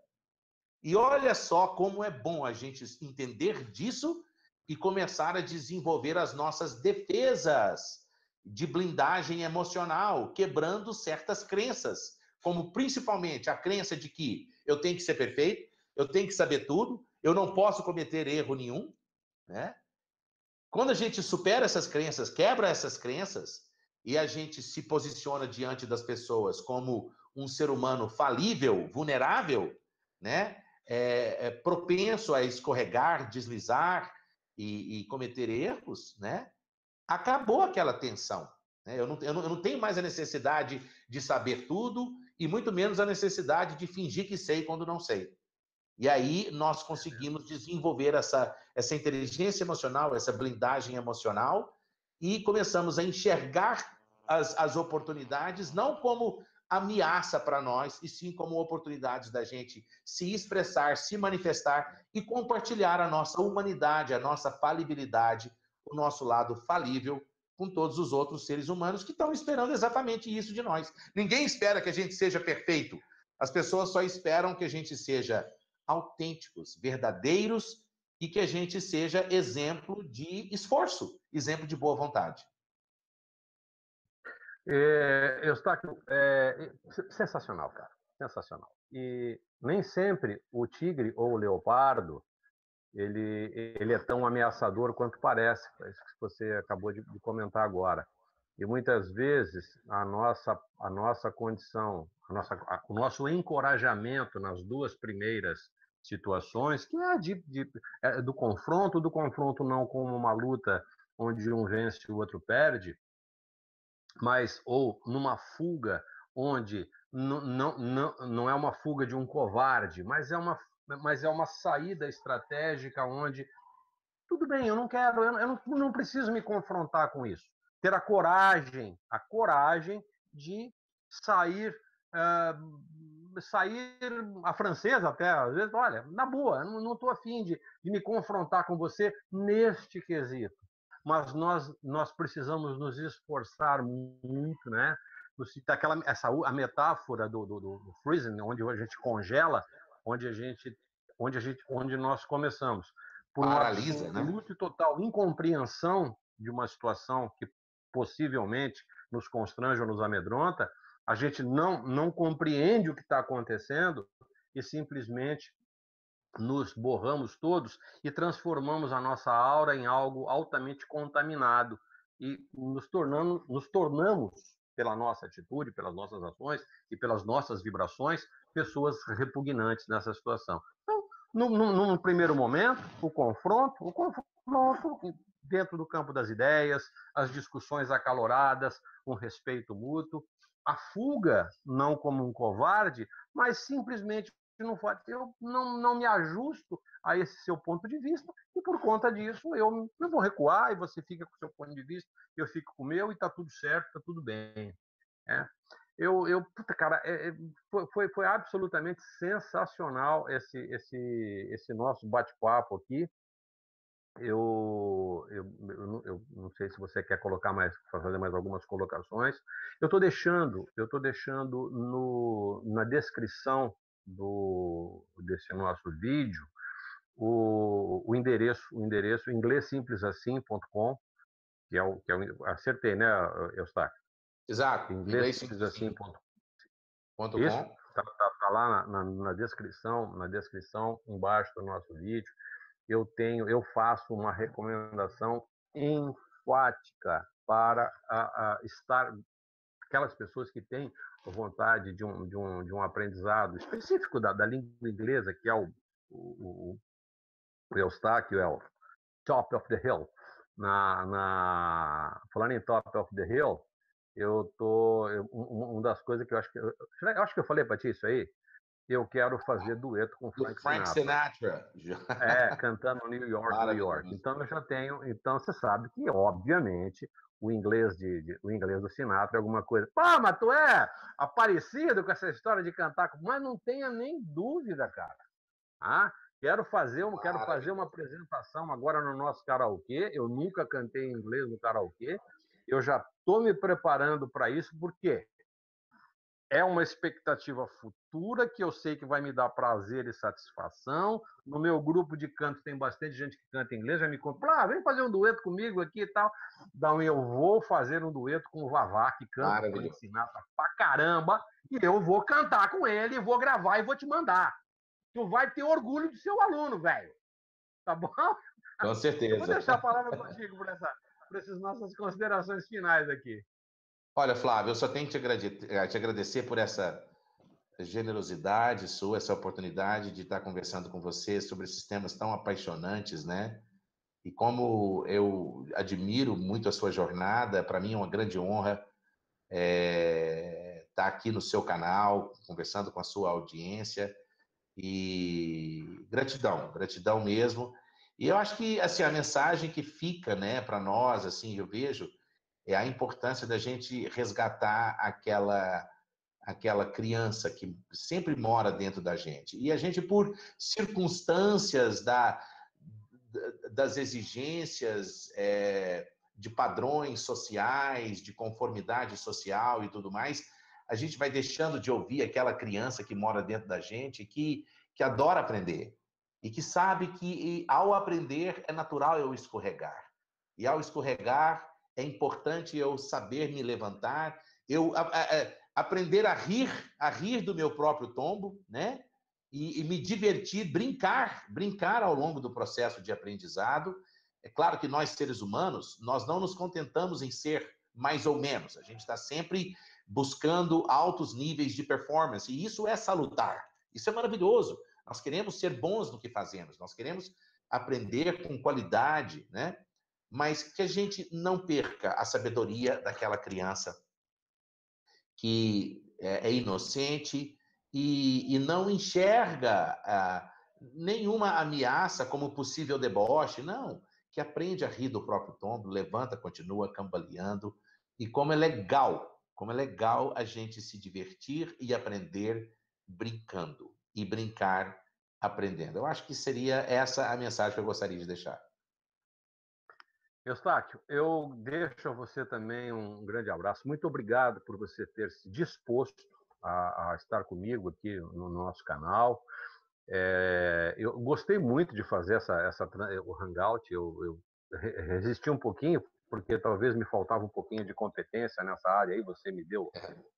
E olha só como é bom a gente entender disso e começar a desenvolver as nossas defesas de blindagem emocional, quebrando certas crenças, como principalmente a crença de que eu tenho que ser perfeito, eu tenho que saber tudo, eu não posso cometer erro nenhum, né? Quando a gente supera essas crenças, quebra essas crenças, e a gente se posiciona diante das pessoas como um ser humano falível, vulnerável, né? Propenso a escorregar, deslizar e cometer erros, né? Acabou aquela tensão. Né? Eu não tenho mais a necessidade de saber tudo e muito menos a necessidade de fingir que sei quando não sei. E aí nós conseguimos desenvolver essa inteligência emocional, essa blindagem emocional e começamos a enxergar as oportunidades não como ameaça para nós, e sim como oportunidades da gente se expressar, se manifestar e compartilhar a nossa humanidade, a nossa falibilidade, o nosso lado falível com todos os outros seres humanos que estão esperando exatamente isso de nós. Ninguém espera que a gente seja perfeito. As pessoas só esperam que a gente seja autênticos, verdadeiros e que a gente seja exemplo de esforço, exemplo de boa vontade. Eustáquio, sensacional, cara. Sensacional. E nem sempre o tigre ou o leopardo ele é tão ameaçador quanto parece, isso que você acabou de comentar agora. E muitas vezes a nossa condição, o nosso encorajamento nas duas primeiras situações, que é do confronto não como uma luta onde um vence e o outro perde, mas ou numa fuga onde não é uma fuga de um covarde, mas é uma saída estratégica onde tudo bem, eu não quero, eu não preciso me confrontar com isso. Ter a coragem de sair, sair a francesa até, às vezes, olha, na boa, eu não estou afim de me confrontar com você neste quesito. Mas nós precisamos nos esforçar muito, né? A metáfora do freezing, onde a gente congela, onde nós começamos por uma Paralisa, né? absoluta e total incompreensão de uma situação que possivelmente nos constrange ou nos amedronta, a gente não compreende o que está acontecendo e simplesmente nos borramos todos e transformamos a nossa aura em algo altamente contaminado e nos tornamos, pela nossa atitude, pelas nossas ações e pelas nossas vibrações, pessoas repugnantes nessa situação. Então, num primeiro momento, o confronto dentro do campo das ideias, as discussões acaloradas, um respeito mútuo, a fuga, não como um covarde, mas simplesmente eu não me ajusto a esse seu ponto de vista e por conta disso eu vou recuar e você fica com o seu ponto de vista, eu fico com o meu e está tudo certo, está tudo bem. Puta, cara, foi absolutamente sensacional esse nosso bate-papo aqui. Eu não sei se você quer fazer mais algumas colocações. Eu estou deixando na descrição desse nosso vídeo o endereço inglêsimplesassim.com, acertei, né, Eustáquio? Exato. inglêsimplesassim.com. Isso inglêsimplesassim.com. tá lá na descrição embaixo do nosso vídeo. Eu faço uma recomendação enfática para estar aquelas pessoas que têm vontade de um aprendizado específico da língua inglesa, que é o Eustáquio, é o Top of the Hill. Falando em Top of the Hill, uma das coisas que eu acho que eu falei para ti isso aí, eu quero fazer dueto com Do Frank Sinatra. Cantando New York, New York. Então eu já tenho. Então você sabe que, obviamente, o inglês do Sinatra é alguma coisa. Pá, mas tu é aparecido com essa história de cantar, mas não tenha nem dúvida, cara. Quero fazer uma apresentação agora no nosso karaokê. Eu nunca cantei em inglês no karaokê. Eu já estou me preparando para isso, porque é uma expectativa futura que eu sei que vai me dar prazer e satisfação. No meu grupo de canto tem bastante gente que canta inglês, já me conta, vem fazer um dueto comigo aqui e tal. Então eu vou fazer um dueto com o Vavá, que canta Frank Sinatra pra caramba, e eu vou cantar com ele, vou gravar e vou te mandar. Tu vai ter orgulho de seu aluno, velho. Tá bom? Com certeza. Eu vou deixar a palavra contigo por essas nossas considerações finais aqui. Olha, Flávio, eu só tenho que te agradecer por essa generosidade sua, essa oportunidade de estar conversando com você sobre esses temas tão apaixonantes, né? E como eu admiro muito a sua jornada, para mim é uma grande honra estar aqui no seu canal, conversando com a sua audiência. E gratidão mesmo. E eu acho que assim, a mensagem que fica, né, para nós, assim, eu vejo, é a importância da gente resgatar aquela criança que sempre mora dentro da gente. E a gente, por circunstâncias das exigências de padrões sociais, de conformidade social e tudo mais, a gente vai deixando de ouvir aquela criança que mora dentro da gente, que adora aprender e que sabe que ao aprender é natural eu escorregar. E ao escorregar é importante eu saber me levantar, eu aprender a rir do meu próprio tombo, né? E me divertir, brincar ao longo do processo de aprendizado. É claro que nós, seres humanos, nós não nos contentamos em ser mais ou menos. A gente está sempre buscando altos níveis de performance, e isso é salutar, isso é maravilhoso. Nós queremos ser bons no que fazemos, nós queremos aprender com qualidade, né? Mas que a gente não perca a sabedoria daquela criança que é inocente e não enxerga nenhuma ameaça como possível deboche, não, que aprende a rir do próprio tombo, levanta, continua cambaleando, e como é legal a gente se divertir e aprender brincando, e brincar aprendendo. Eu acho que seria essa a mensagem que eu gostaria de deixar. Eustáquio, eu deixo a você também um grande abraço. Muito obrigado por você ter se disposto a estar comigo aqui no nosso canal. Eu gostei muito de fazer o Hangout. Eu resisti um pouquinho, porque talvez me faltava um pouquinho de competência nessa área aí. Você me deu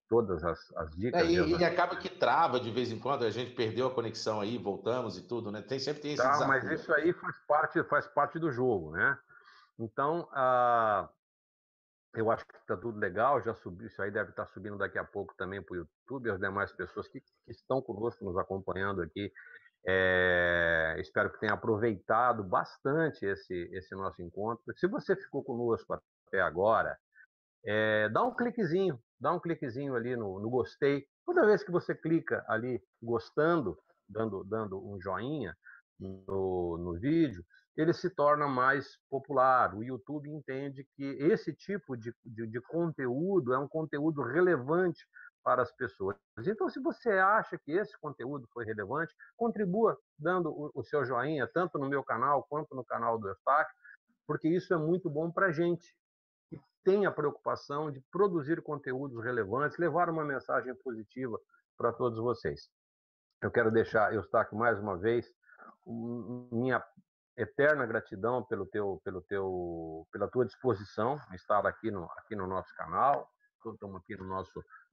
todas as dicas. E acaba que trava de vez em quando, a gente perdeu a conexão aí, voltamos e tudo, né? Sempre tem esse Tá, mas desafio. isso aí faz parte do jogo, né? Então, eu acho que está tudo legal, já subiu, isso aí deve estar subindo daqui a pouco também para o YouTube, e as demais pessoas que estão conosco, nos acompanhando aqui. Espero que tenha aproveitado bastante esse nosso encontro. Se você ficou conosco até agora, dá um cliquezinho ali no gostei. Toda vez que você clica ali gostando, dando um joinha no vídeo, ele se torna mais popular. O YouTube entende que esse tipo de conteúdo é um conteúdo relevante para as pessoas. Então, se você acha que esse conteúdo foi relevante, contribua dando o seu joinha, tanto no meu canal quanto no canal do Eustáquio, porque isso é muito bom para a gente, que tem a preocupação de produzir conteúdos relevantes, levar uma mensagem positiva para todos vocês. Eu quero deixar, Eustáquio, mais uma vez, minha eterna gratidão pela tua disposição em estar aqui no nosso canal. Estamos aqui no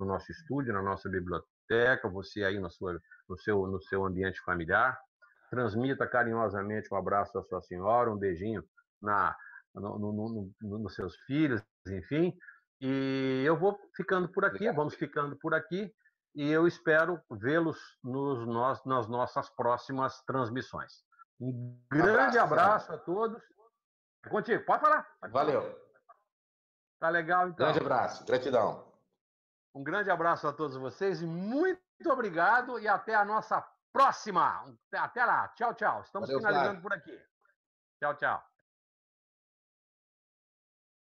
nosso estúdio, na nossa biblioteca, você aí no seu ambiente familiar. Transmita carinhosamente um abraço à sua senhora, um beijinho nos seus filhos, enfim. E eu vou ficando por aqui, Obrigado. vamos ficando por aqui, e eu espero vê-los nas nossas próximas transmissões. Um grande abraço a todos. É contigo, pode falar. Valeu. Tá legal, então. Grande abraço, gratidão. Um grande abraço a todos vocês e muito obrigado e até a nossa próxima. Até lá. Tchau, tchau. Estamos finalizando por aqui. Tchau, tchau.